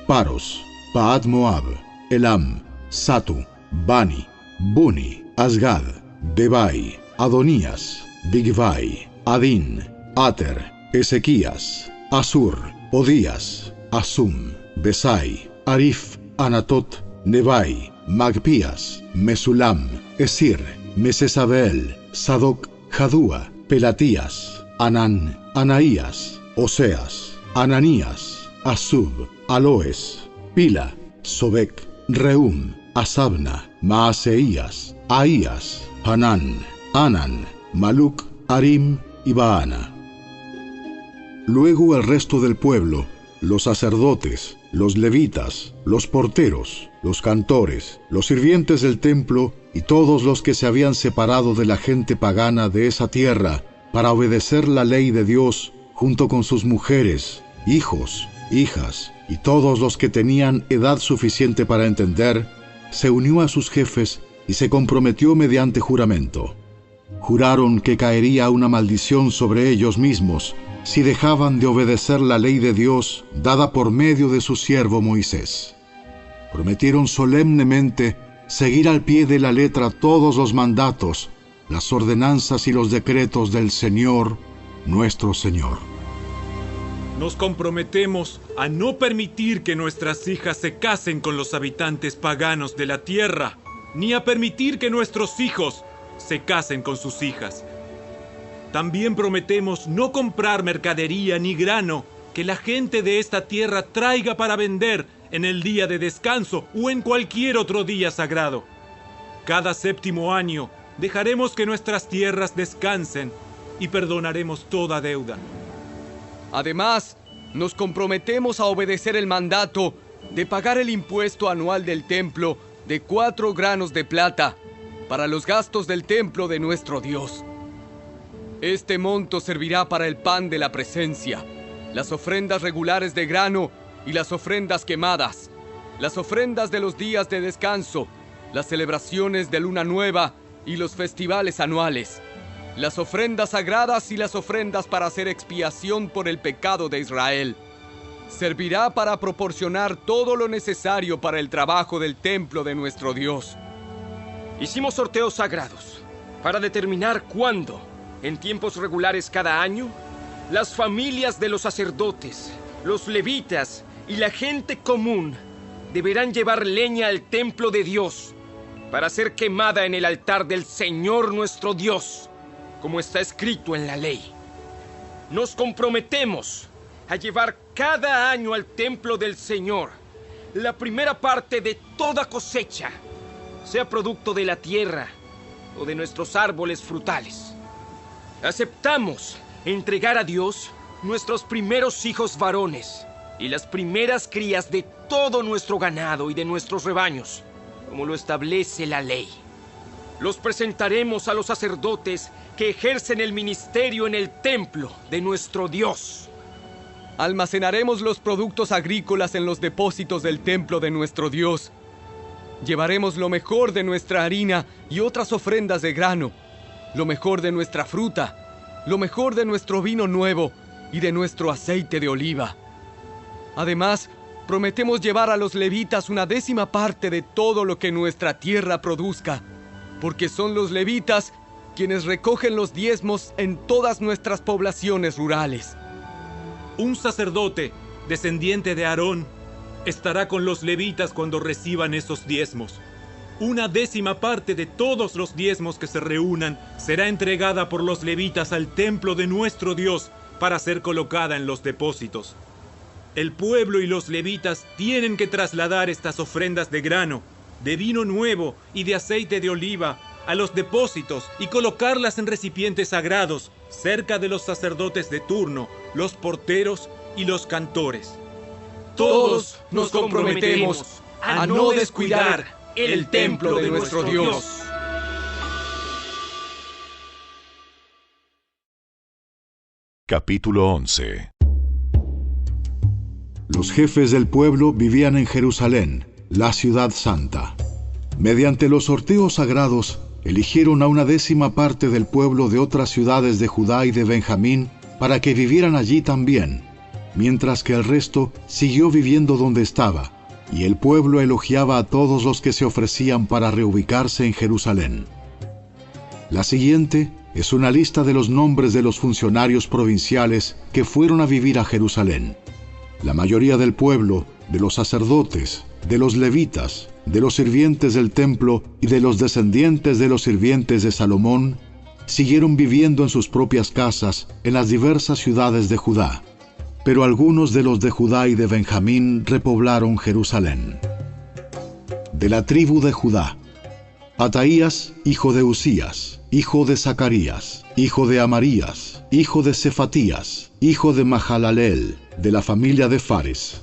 Paros, Paat Moab, Elam, Satu, Bani, Buni, Asgad, Bebai, Adonías, Bigvai, Adin, Ater, Ezequías, Asur, Odías, Asum, Besai, Arif, Anatot, Nebai, Magpías, Mesulam, Esir, Mesesabel, Sadoc, Jadúa, Pelatías, Anán, Anaías, Oseas, Ananías, Asub, Aloes, Pila, Sobek, Reum, Asabna, Maaseías, Ahías, Hanán, Anan, Maluc, Arim y Baana. Luego el resto del pueblo, los sacerdotes, los levitas, los porteros, los cantores, los sirvientes del templo y todos los que se habían separado de la gente pagana de esa tierra para obedecer la ley de Dios, junto con sus mujeres, hijos, hijas y todos los que tenían edad suficiente para entender, se unió a sus jefes y se comprometió mediante juramento. Juraron que caería una maldición sobre ellos mismos si dejaban de obedecer la ley de Dios dada por medio de su siervo Moisés. Prometieron solemnemente seguir al pie de la letra todos los mandatos, las ordenanzas y los decretos del Señor, nuestro Señor. Nos comprometemos a no permitir que nuestras hijas se casen con los habitantes paganos de la tierra, ni a permitir que nuestros hijos se casen con sus hijas. También prometemos no comprar mercadería ni grano que la gente de esta tierra traiga para vender en el día de descanso o en cualquier otro día sagrado. Cada 7º año dejaremos que nuestras tierras descansen y perdonaremos toda deuda. Además, nos comprometemos a obedecer el mandato de pagar el impuesto anual del templo de 4 granos de plata para los gastos del templo de nuestro Dios. Este monto servirá para el pan de la presencia, las ofrendas regulares de grano y las ofrendas quemadas, las ofrendas de los días de descanso, las celebraciones de luna nueva y los festivales anuales, las ofrendas sagradas y las ofrendas para hacer expiación por el pecado de Israel. Servirá para proporcionar todo lo necesario para el trabajo del templo de nuestro Dios. Hicimos sorteos sagrados para determinar cuándo, en tiempos regulares cada año, las familias de los sacerdotes, los levitas y la gente común deberán llevar leña al templo de Dios para ser quemada en el altar del Señor nuestro Dios, como está escrito en la ley. Nos comprometemos a llevar cada año al templo del Señor la primera parte de toda cosecha, sea producto de la tierra o de nuestros árboles frutales. Aceptamos entregar a Dios nuestros primeros hijos varones y las primeras crías de todo nuestro ganado y de nuestros rebaños, como lo establece la ley. Los presentaremos a los sacerdotes que ejercen el ministerio en el templo de nuestro Dios. Almacenaremos los productos agrícolas en los depósitos del templo de nuestro Dios. Llevaremos lo mejor de nuestra harina y otras ofrendas de grano, lo mejor de nuestra fruta, lo mejor de nuestro vino nuevo y de nuestro aceite de oliva. Además, prometemos llevar a los levitas una 10ª parte de todo lo que nuestra tierra produzca, porque son los levitas quienes recogen los diezmos en todas nuestras poblaciones rurales. Un sacerdote, descendiente de Aarón, estará con los levitas cuando reciban esos diezmos. Una 10ª parte de todos los diezmos que se reúnan será entregada por los levitas al templo de nuestro Dios para ser colocada en los depósitos. El pueblo y los levitas tienen que trasladar estas ofrendas de grano, de vino nuevo y de aceite de oliva a los depósitos y colocarlas en recipientes sagrados cerca de los sacerdotes de turno, los porteros y los cantores. Todos nos comprometemos a no descuidar el templo de nuestro Dios. Capítulo 11. Los jefes del pueblo vivían en Jerusalén, la ciudad santa. Mediante los sorteos sagrados, eligieron a una 10ª parte del pueblo de otras ciudades de Judá y de Benjamín para que vivieran allí también, mientras que el resto siguió viviendo donde estaba, y el pueblo elogiaba a todos los que se ofrecían para reubicarse en Jerusalén. La siguiente es una lista de los nombres de los funcionarios provinciales que fueron a vivir a Jerusalén. La mayoría del pueblo, de los sacerdotes, de los levitas, de los sirvientes del templo y de los descendientes de los sirvientes de Salomón, siguieron viviendo en sus propias casas en las diversas ciudades de Judá. Pero algunos de los de Judá y de Benjamín repoblaron Jerusalén. De la tribu de Judá: Ataías, hijo de Usías, hijo de Zacarías, hijo de Amarías, hijo de Cefatías, hijo de Mahalaleel, de la familia de Fares.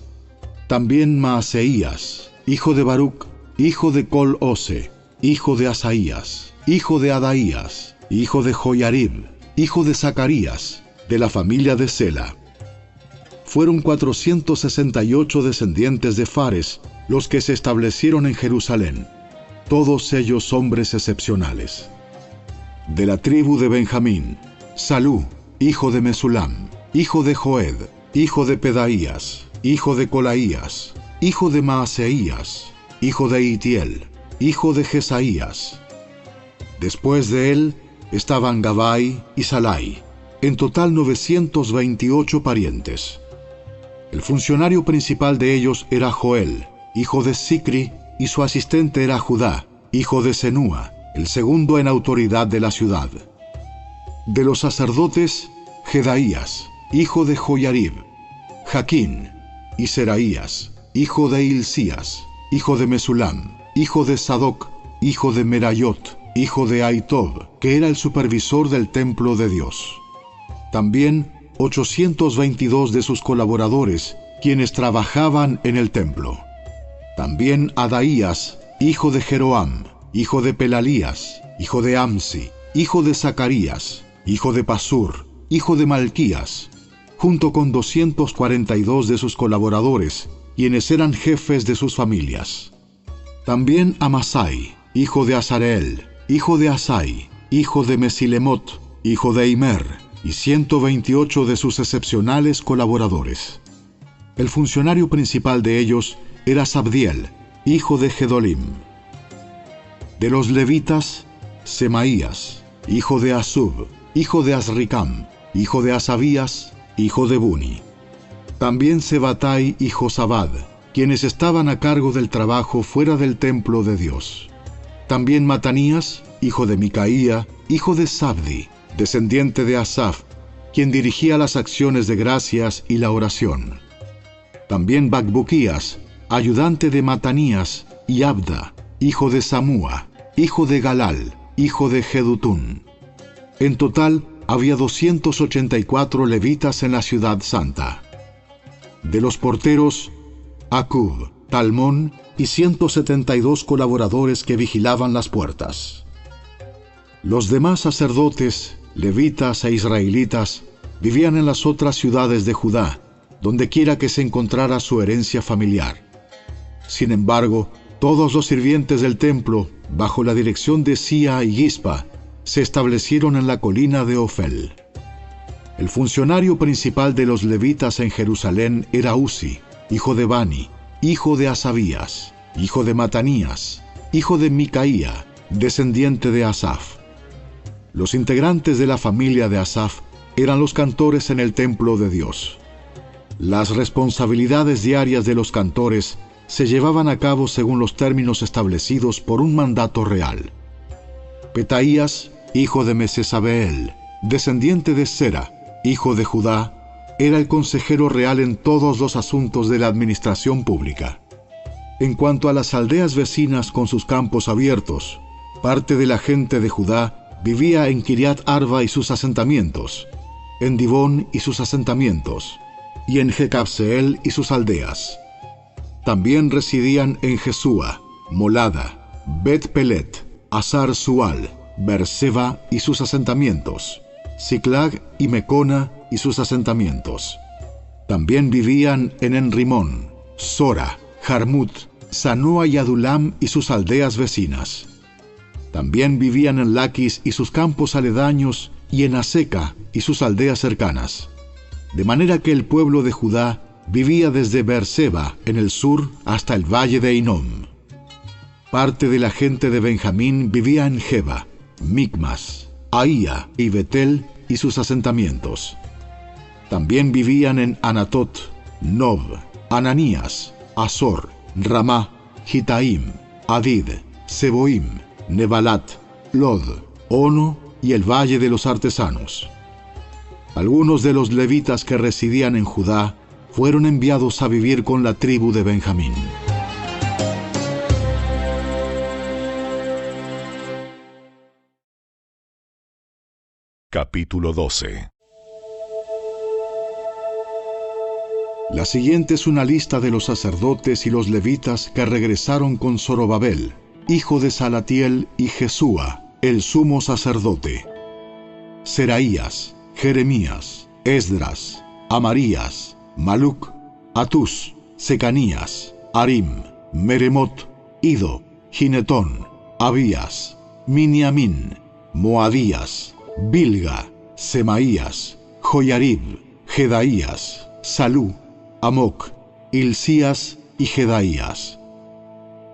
También Maaseías, hijo de Baruc, hijo de Col-Ose, hijo de Asaías, hijo de Adaías, hijo de Joiarib, hijo de Zacarías, de la familia de Sela. Fueron 468 descendientes de Fares los que se establecieron en Jerusalén, todos ellos hombres excepcionales. De la tribu de Benjamín: Salú, hijo de Mesulam, hijo de Joed, hijo de Pedaías, hijo de Colaías, hijo de Maaseías, hijo de Itiel, hijo de Jesaías. Después de él estaban Gabai y Salai, en total 928 parientes. El funcionario principal de ellos era Joel, hijo de Sicri, y su asistente era Judá, hijo de Senúa, el segundo en autoridad de la ciudad. De los sacerdotes: Jedaías, hijo de Joiarib, Jaquín, y Seraías, hijo de Hilcías, hijo de Mesulam, hijo de Sadoc, hijo de Merayot, hijo de Aitob, que era el supervisor del templo de Dios. También 822 de sus colaboradores, quienes trabajaban en el templo. También Adaías, hijo de Jeroam, hijo de Pelalías, hijo de Amsi, hijo de Zacarías, hijo de Pasur, hijo de Malquías, junto con 242 de sus colaboradores, quienes eran jefes de sus familias. También Amasai, hijo de Azareel, hijo de Asai, hijo de Mesilemot, hijo de Imer, y 128 de sus excepcionales colaboradores. El funcionario principal de ellos era Sabdiel, hijo de Gedolim. De los levitas: Semaías, hijo de Asub, hijo de Azricam, hijo de Asabías, hijo de Buni. También Sebatai y Josabad, quienes estaban a cargo del trabajo fuera del templo de Dios. También Matanías, hijo de Micaía, hijo de Sabdi, descendiente de Asaf, quien dirigía las acciones de gracias y la oración. También Bacbuquías, ayudante de Matanías, y Abda, hijo de Samúa, hijo de Galal, hijo de Jedutún. En total había 284 levitas en la ciudad santa. De los porteros: Acub, Talmón y 172 colaboradores que vigilaban las puertas. Los demás sacerdotes, levitas e israelitas vivían en las otras ciudades de Judá, donde quiera que se encontrara su herencia familiar. Sin embargo, todos los sirvientes del templo, bajo la dirección de Sía y Gispa, se establecieron en la colina de Ofel. El funcionario principal de los levitas en Jerusalén era Uzi, hijo de Bani, hijo de Asabías, hijo de Matanías, hijo de Micaía, descendiente de Asaf. Los integrantes de la familia de Asaf eran los cantores en el templo de Dios. Las responsabilidades diarias de los cantores se llevaban a cabo según los términos establecidos por un mandato real. Petaías, hijo de Mesesabeel, descendiente de Sera, hijo de Judá, era el consejero real en todos los asuntos de la administración pública. En cuanto a las aldeas vecinas con sus campos abiertos, parte de la gente de Judá vivía en Kiriat Arba y sus asentamientos, en Dibón y sus asentamientos, y en Jecabseel y sus aldeas. También residían en Jesúa, Molada, Bet Pelet, Azar Sual, Berseba y sus asentamientos, Siclag y Mecona y sus asentamientos. También vivían en Enrimón, Sora, Jarmut, Sanoa y Adulam y sus aldeas vecinas. También vivían en Laquis y sus campos aledaños y en Aseca y sus aldeas cercanas. De manera que el pueblo de Judá vivía desde Beerseba, en el sur, hasta el valle de Hinnom. Parte de la gente de Benjamín vivía en Geba, Micmas, Ahía y Betel y sus asentamientos. También vivían en Anatot, Nob, Ananías, Azor, Ramá, Gitaim, Adid, Seboim, Nebalat, Lod, Ono y el valle de los artesanos. Algunos de los levitas que residían en Judá fueron enviados a vivir con la tribu de Benjamín. Capítulo 12. La siguiente es una lista de los sacerdotes y los levitas que regresaron con Zorobabel, hijo de Salatiel, y Jesúa, el sumo sacerdote: Seraías, Jeremías, Esdras, Amarías, Maluc, Atús, Secanías, Arim, Meremot, Ido, Ginetón, Abías, Miniamín, Moadías, Bilga, Semaías, Joyarib, Jedaías, Salú, Amoc, Hilcías y Jedaías.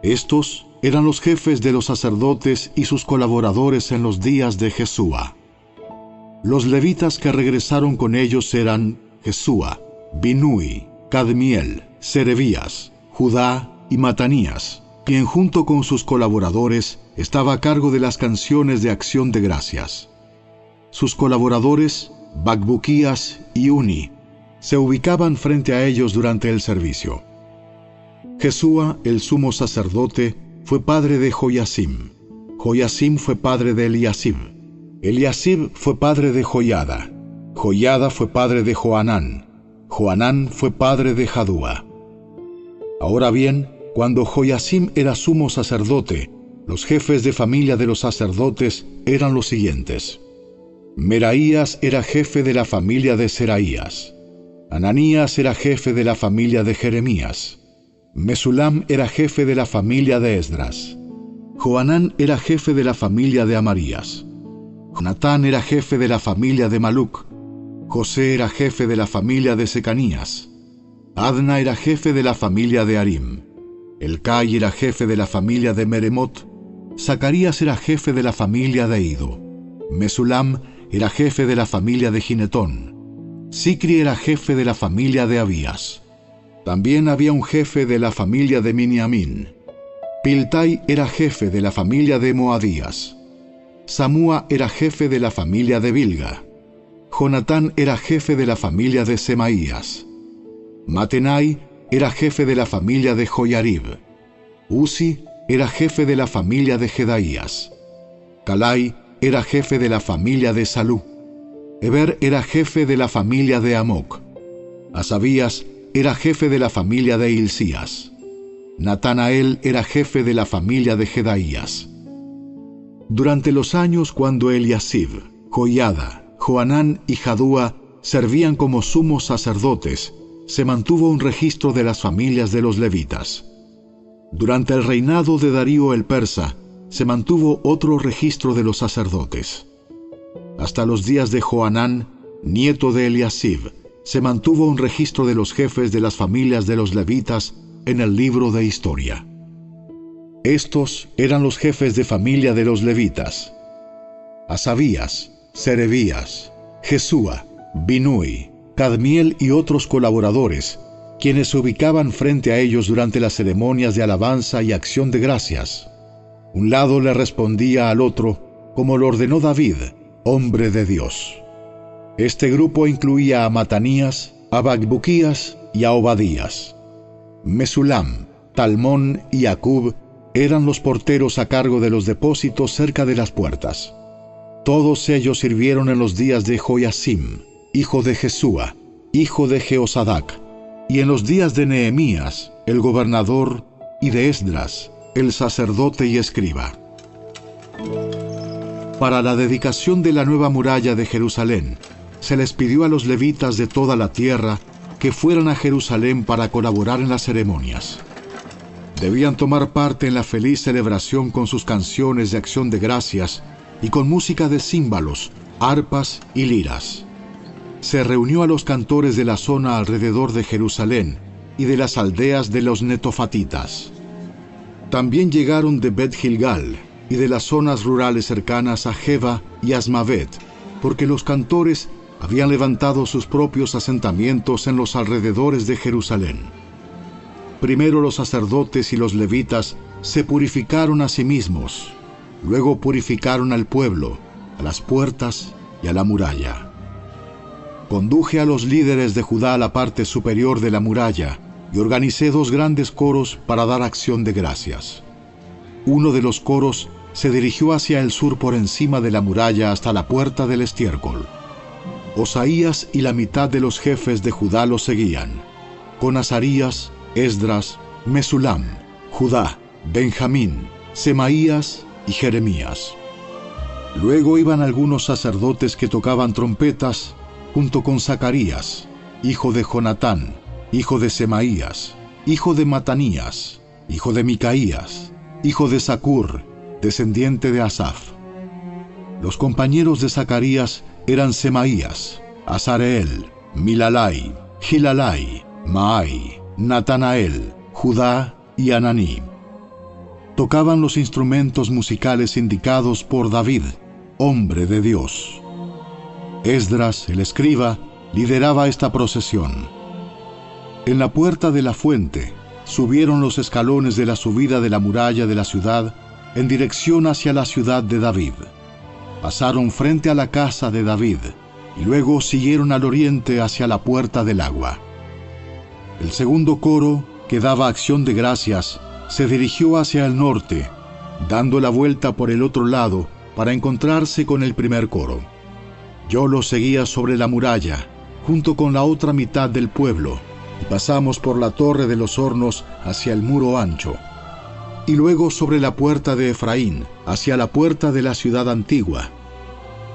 Estos eran los jefes de los sacerdotes y sus colaboradores en los días de Jesúa. Los levitas que regresaron con ellos eran Jesúa, Binui, Cadmiel, Serebías, Judá y Matanías, quien junto con sus colaboradores estaba a cargo de las canciones de acción de gracias. Sus colaboradores, Bacbuquías y Uni, se ubicaban frente a ellos durante el servicio. Jesúa, el sumo sacerdote, fue padre de Joyasim. Joyasim fue padre de Eliasib. Eliasib fue padre de Joyada. Joyada fue padre de Joanán. Joanán fue padre de Jadúa. Ahora bien, cuando Joyasim era sumo sacerdote, los jefes de familia de los sacerdotes eran los siguientes: Meraías era jefe de la familia de Seraías. Ananías era jefe de la familia de Jeremías. Mesulam era jefe de la familia de Esdras. Joanán era jefe de la familia de Amarías. Jonatán era jefe de la familia de Maluc. José era jefe de la familia de Secanías. Adna era jefe de la familia de Arim. Elcai era jefe de la familia de Meremot. Zacarías era jefe de la familia de Ido. Mesulam era jefe de la familia de Ginetón. Sicri era jefe de la familia de Abías. También había un jefe de la familia de Miniamín. Piltai era jefe de la familia de Moadías. Samúa era jefe de la familia de Bilga. Jonatán era jefe de la familia de Semaías. Matenai era jefe de la familia de Joyarib. Uzi era jefe de la familia de Jedaías. Calai era jefe de la familia de Salú. Eber era jefe de la familia de Amoc. Asabías era jefe de la familia de Hilcías. Natanael era jefe de la familia de Jedaías. Durante los años cuando Eliasib, Joiada, Joanán y Jadúa servían como sumos sacerdotes, se mantuvo un registro de las familias de los levitas. Durante el reinado de Darío el persa, se mantuvo otro registro de los sacerdotes. Hasta los días de Joanán, nieto de Eliasib, se mantuvo un registro de los jefes de las familias de los levitas en el libro de historia. Estos eran los jefes de familia de los levitas: Asabías, Serebías, Jesúa, Binui, Cadmiel y otros colaboradores, quienes se ubicaban frente a ellos durante las ceremonias de alabanza y acción de gracias. Un lado le respondía al otro, como lo ordenó David, hombre de Dios. Este grupo incluía a Matanías, a Bacbuquías y a Obadías. Mesulam, Talmón y Acub eran los porteros a cargo de los depósitos cerca de las puertas. Todos ellos sirvieron en los días de Joyasim, hijo de Jesúa, hijo de Jeosadac, y en los días de Nehemías, el gobernador, y de Esdras, el sacerdote y escriba. Para la dedicación de la nueva muralla de Jerusalén, se les pidió a los levitas de toda la tierra que fueran a Jerusalén para colaborar en las ceremonias. Debían tomar parte en la feliz celebración con sus canciones de acción de gracias y con música de címbalos, arpas y liras. se reunió a los cantores de la zona alrededor de Jerusalén y de las aldeas de los netofatitas. También llegaron de Bet Gilgal y de las zonas rurales cercanas a Geba y Asmavet, porque los cantores habían levantado sus propios asentamientos en los alrededores de Jerusalén. Primero los sacerdotes y los levitas se purificaron a sí mismos, luego purificaron al pueblo, a las puertas y a la muralla. Conduje a los líderes de Judá a la parte superior de la muralla y organicé 2 grandes coros para dar acción de gracias. Uno de los coros se dirigió hacia el sur por encima de la muralla hasta la puerta del estiércol. Osaías y la mitad de los jefes de Judá lo seguían, con Azarías, Esdras, Mesulam, Judá, Benjamín, Semaías y Jeremías. Luego iban algunos sacerdotes que tocaban trompetas, junto con Zacarías, hijo de Jonatán, hijo de Semaías, hijo de Matanías, hijo de Micaías, hijo de Zacur, descendiente de Asaf. Los compañeros de Zacarías eran Semaías, Azareel, Milalai, Gilalai, Maai, Natanael, Judá y Ananí. Tocaban los instrumentos musicales indicados por David, hombre de Dios. Esdras, el escriba, lideraba esta procesión. En la puerta de la fuente subieron los escalones de la subida de la muralla de la ciudad en dirección hacia la ciudad de David. Pasaron frente a la casa de David y luego siguieron al oriente hacia la puerta del agua. El segundo coro, que daba acción de gracias, se dirigió hacia el norte, dando la vuelta por el otro lado para encontrarse con el primer coro. Yo lo seguía sobre la muralla, junto con la otra mitad del pueblo, y pasamos por la torre de los hornos hacia el muro ancho, y luego sobre la puerta de Efraín, hacia la puerta de la ciudad antigua.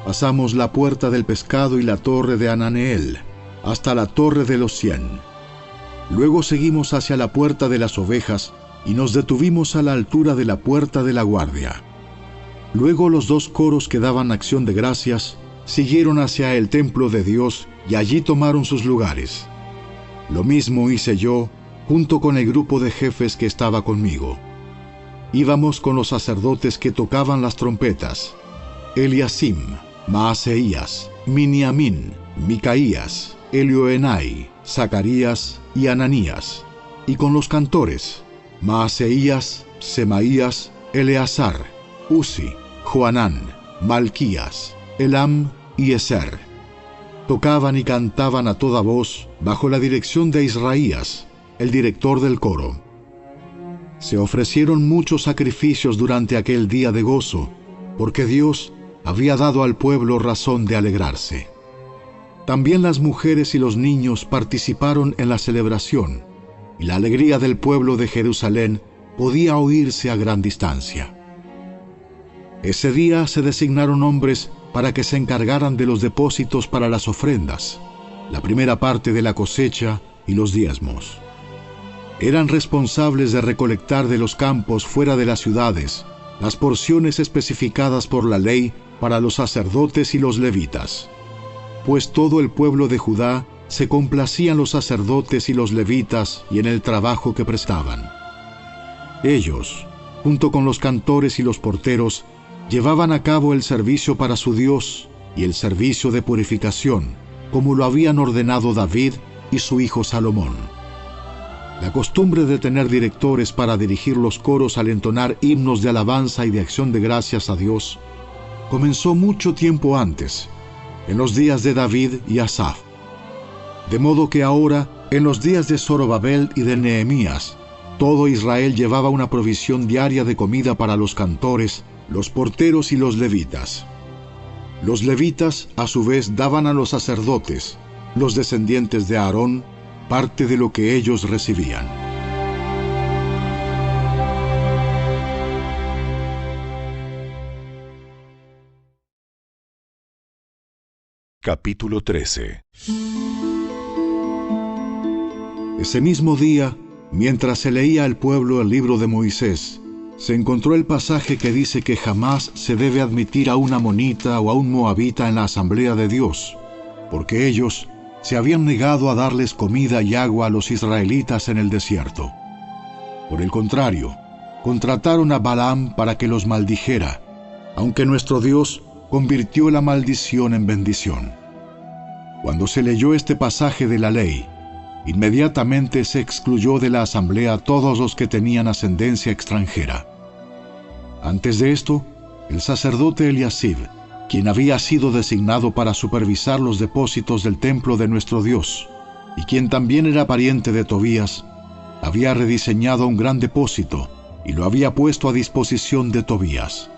Pasamos la puerta del pescado y la torre de Ananeel, hasta la torre de los 100. Luego seguimos hacia la puerta de las ovejas, y nos detuvimos a la altura de la puerta de la guardia. Luego los 2 coros que daban acción de gracias siguieron hacia el templo de Dios y allí tomaron sus lugares. Lo mismo hice yo, junto con el grupo de jefes que estaba conmigo. Íbamos con los sacerdotes que tocaban las trompetas: Eliasim, Maaseías, Miniamín, Micaías, Elioenai, Zacarías y Ananías, y con los cantores: Maaseías, Semaías, Eleazar, Uzi, Joanán, Malquías, Elam y Eser. Tocaban y cantaban a toda voz bajo la dirección de Israías, el director del coro. Se ofrecieron muchos sacrificios durante aquel día de gozo, porque Dios había dado al pueblo razón de alegrarse. También las mujeres y los niños participaron en la celebración, y la alegría del pueblo de Jerusalén podía oírse a gran distancia. Ese día se designaron hombres para que se encargaran de los depósitos para las ofrendas, la primera parte de la cosecha y los diezmos. Eran responsables de recolectar de los campos fuera de las ciudades las porciones especificadas por la ley para los sacerdotes y los levitas, pues todo el pueblo de Judá se complacía en los sacerdotes y los levitas y en el trabajo que prestaban. Ellos, junto con los cantores y los porteros, llevaban a cabo el servicio para su Dios y el servicio de purificación, como lo habían ordenado David y su hijo Salomón. La costumbre de tener directores para dirigir los coros al entonar himnos de alabanza y de acción de gracias a Dios comenzó mucho tiempo antes, en los días de David y Asaf. De modo que ahora, en los días de Zorobabel y de Nehemías, todo Israel llevaba una provisión diaria de comida para los cantores, los porteros y los levitas. Los levitas, a su vez, daban a los sacerdotes, los descendientes de Aarón, parte de lo que ellos recibían. Capítulo 13. Ese mismo día, mientras se leía al pueblo el libro de Moisés, se encontró el pasaje que dice que jamás se debe admitir a un amonita o a un moabita en la asamblea de Dios, porque ellos se habían negado a darles comida y agua a los israelitas en el desierto. Por el contrario, contrataron a Balaam para que los maldijera, aunque nuestro Dios convirtió la maldición en bendición. Cuando se leyó este pasaje de la ley, inmediatamente se excluyó de la asamblea a todos los que tenían ascendencia extranjera. Antes de esto, el sacerdote Eliasib, quien había sido designado para supervisar los depósitos del templo de nuestro Dios, y quien también era pariente de Tobías, había rediseñado un gran depósito y lo había puesto a disposición de Tobías.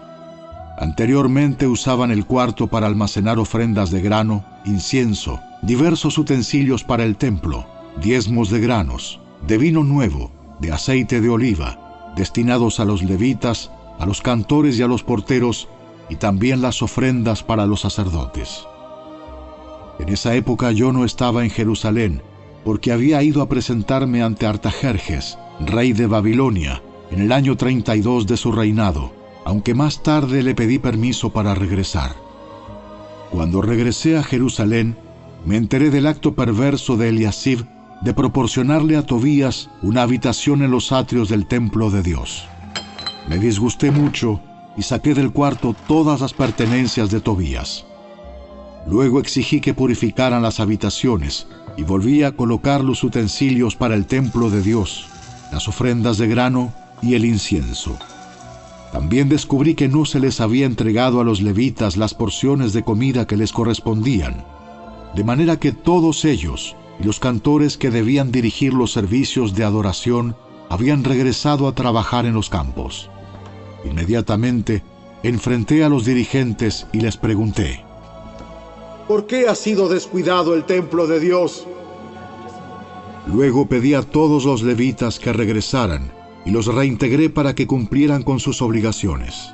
Anteriormente usaban el cuarto para almacenar ofrendas de grano, incienso, diversos utensilios para el templo, diezmos de granos, de vino nuevo, de aceite de oliva, destinados a los levitas, a los cantores y a los porteros, y también las ofrendas para los sacerdotes. En esa época yo no estaba en Jerusalén, porque había ido a presentarme ante Artajerjes, rey de Babilonia, en el año 32 de su reinado, aunque más tarde le pedí permiso para regresar. Cuando regresé a Jerusalén, me enteré del acto perverso de Eliasib de proporcionarle a Tobías una habitación en los atrios del templo de Dios. Me disgusté mucho y saqué del cuarto todas las pertenencias de Tobías. Luego exigí que purificaran las habitaciones y volví a colocar los utensilios para el templo de Dios, las ofrendas de grano y el incienso. También descubrí que no se les había entregado a los levitas las porciones de comida que les correspondían, de manera que todos ellos y los cantores que debían dirigir los servicios de adoración habían regresado a trabajar en los campos. Inmediatamente enfrenté a los dirigentes y les pregunté: ¿por qué ha sido descuidado el templo de Dios? Luego pedí a todos los levitas que regresaran y los reintegré para que cumplieran con sus obligaciones.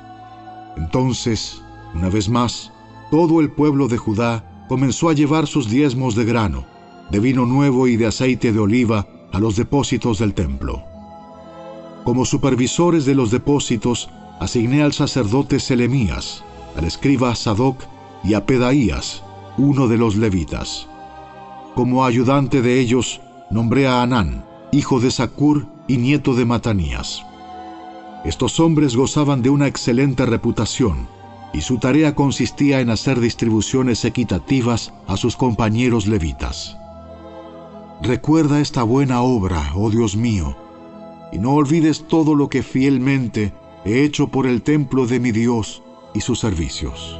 Entonces, una vez más, todo el pueblo de Judá comenzó a llevar sus diezmos de grano, de vino nuevo y de aceite de oliva a los depósitos del templo. Como supervisores de los depósitos, asigné al sacerdote Selemías, al escriba Sadoc y a Pedaías, uno de los levitas. Como ayudante de ellos, nombré a Anán, hijo de Zacur y nieto de Matanías. Estos hombres gozaban de una excelente reputación, y su tarea consistía en hacer distribuciones equitativas a sus compañeros levitas. Recuerda esta buena obra, oh Dios mío, y no olvides todo lo que fielmente he hecho por el templo de mi Dios y sus servicios.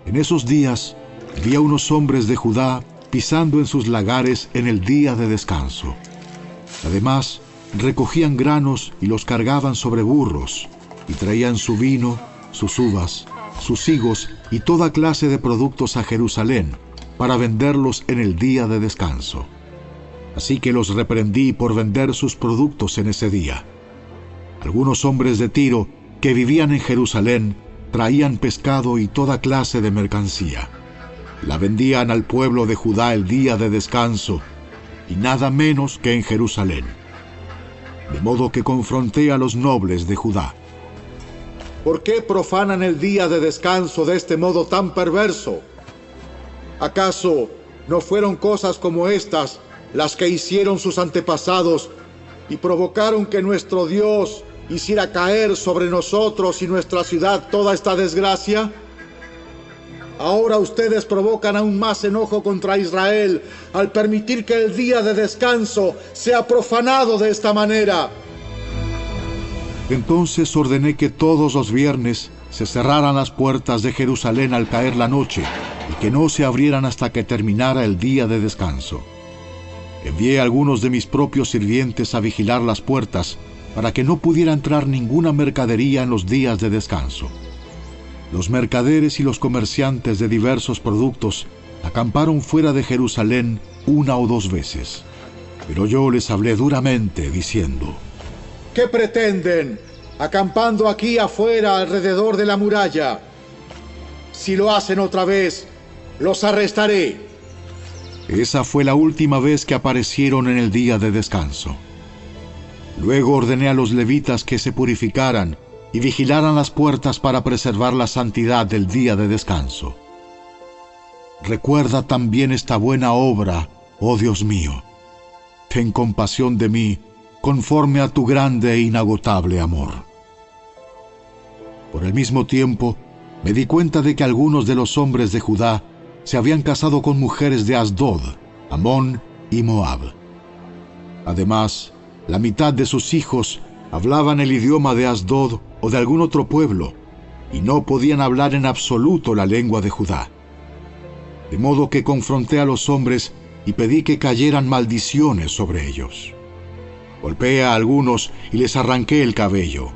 En esos días vi a unos hombres de Judá pisando en sus lagares en el día de descanso. Además, recogían granos y los cargaban sobre burros, y traían su vino, sus uvas, sus higos y toda clase de productos a Jerusalén, para venderlos en el día de descanso. Así que los reprendí por vender sus productos en ese día. Algunos hombres de Tiro que vivían en Jerusalén traían pescado y toda clase de mercancía. La vendían al pueblo de Judá el día de descanso, y nada menos que en Jerusalén. De modo que confronté a los nobles de Judá. ¿Por qué profanan el día de descanso de este modo tan perverso? ¿Acaso no fueron cosas como estas las que hicieron sus antepasados y provocaron que nuestro Dios hiciera caer sobre nosotros y nuestra ciudad toda esta desgracia? Ahora ustedes provocan aún más enojo contra Israel al permitir que el día de descanso sea profanado de esta manera. Entonces ordené que todos los viernes se cerraran las puertas de Jerusalén al caer la noche y que no se abrieran hasta que terminara el día de descanso. Envié a algunos de mis propios sirvientes a vigilar las puertas para que no pudiera entrar ninguna mercadería en los días de descanso. Los mercaderes y los comerciantes de diversos productos acamparon fuera de Jerusalén 1 o 2 veces. Pero yo les hablé duramente, diciendo: ¿qué pretenden, acampando aquí afuera alrededor de la muralla? Si lo hacen otra vez, los arrestaré. Esa fue la última vez que aparecieron en el día de descanso. Luego ordené a los levitas que se purificaran y vigilaran las puertas para preservar la santidad del día de descanso. recuerda también esta buena obra, oh Dios mío. Ten compasión de mí, conforme a tu grande e inagotable amor. Por el mismo tiempo, me di cuenta de que algunos de los hombres de Judá se habían casado con mujeres de Asdod, Amón y Moab. Además, la mitad de sus hijos hablaban el idioma de Asdod o de algún otro pueblo, y no podían hablar en absoluto la lengua de Judá. De modo que confronté a los hombres y pedí que cayeran maldiciones sobre ellos. Golpeé a algunos y les arranqué el cabello.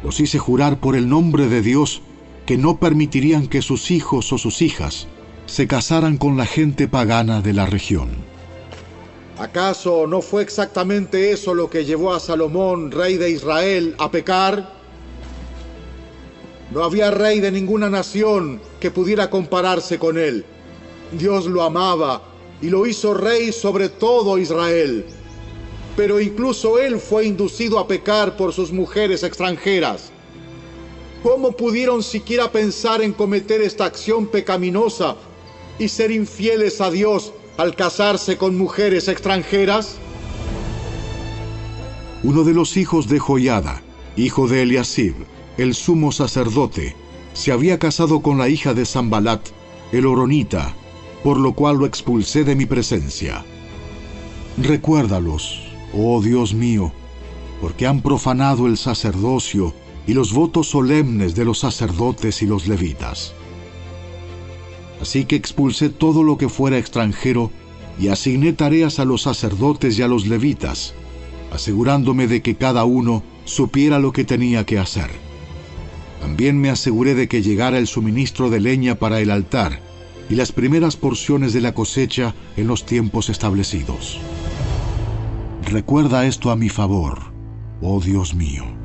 Los hice jurar por el nombre de Dios que no permitirían que sus hijos o sus hijas se casaran con la gente pagana de la región. ¿Acaso no fue exactamente eso lo que llevó a Salomón, rey de Israel, a pecar? No había rey de ninguna nación que pudiera compararse con él. Dios lo amaba y lo hizo rey sobre todo Israel. Pero incluso él fue inducido a pecar por sus mujeres extranjeras. ¿Cómo pudieron siquiera pensar en cometer esta acción pecaminosa y ser infieles a Dios al casarse con mujeres extranjeras? Uno de los hijos de Joiada, hijo de Eliasib, el sumo sacerdote, se había casado con la hija de Sambalat, el horonita, por lo cual lo expulsé de mi presencia. Recuérdalos, oh Dios mío, porque han profanado el sacerdocio y los votos solemnes de los sacerdotes y los levitas. Así que expulsé todo lo que fuera extranjero y asigné tareas a los sacerdotes y a los levitas, asegurándome de que cada uno supiera lo que tenía que hacer. También me aseguré de que llegara el suministro de leña para el altar y las primeras porciones de la cosecha en los tiempos establecidos. Recuerda esto a mi favor, oh Dios mío.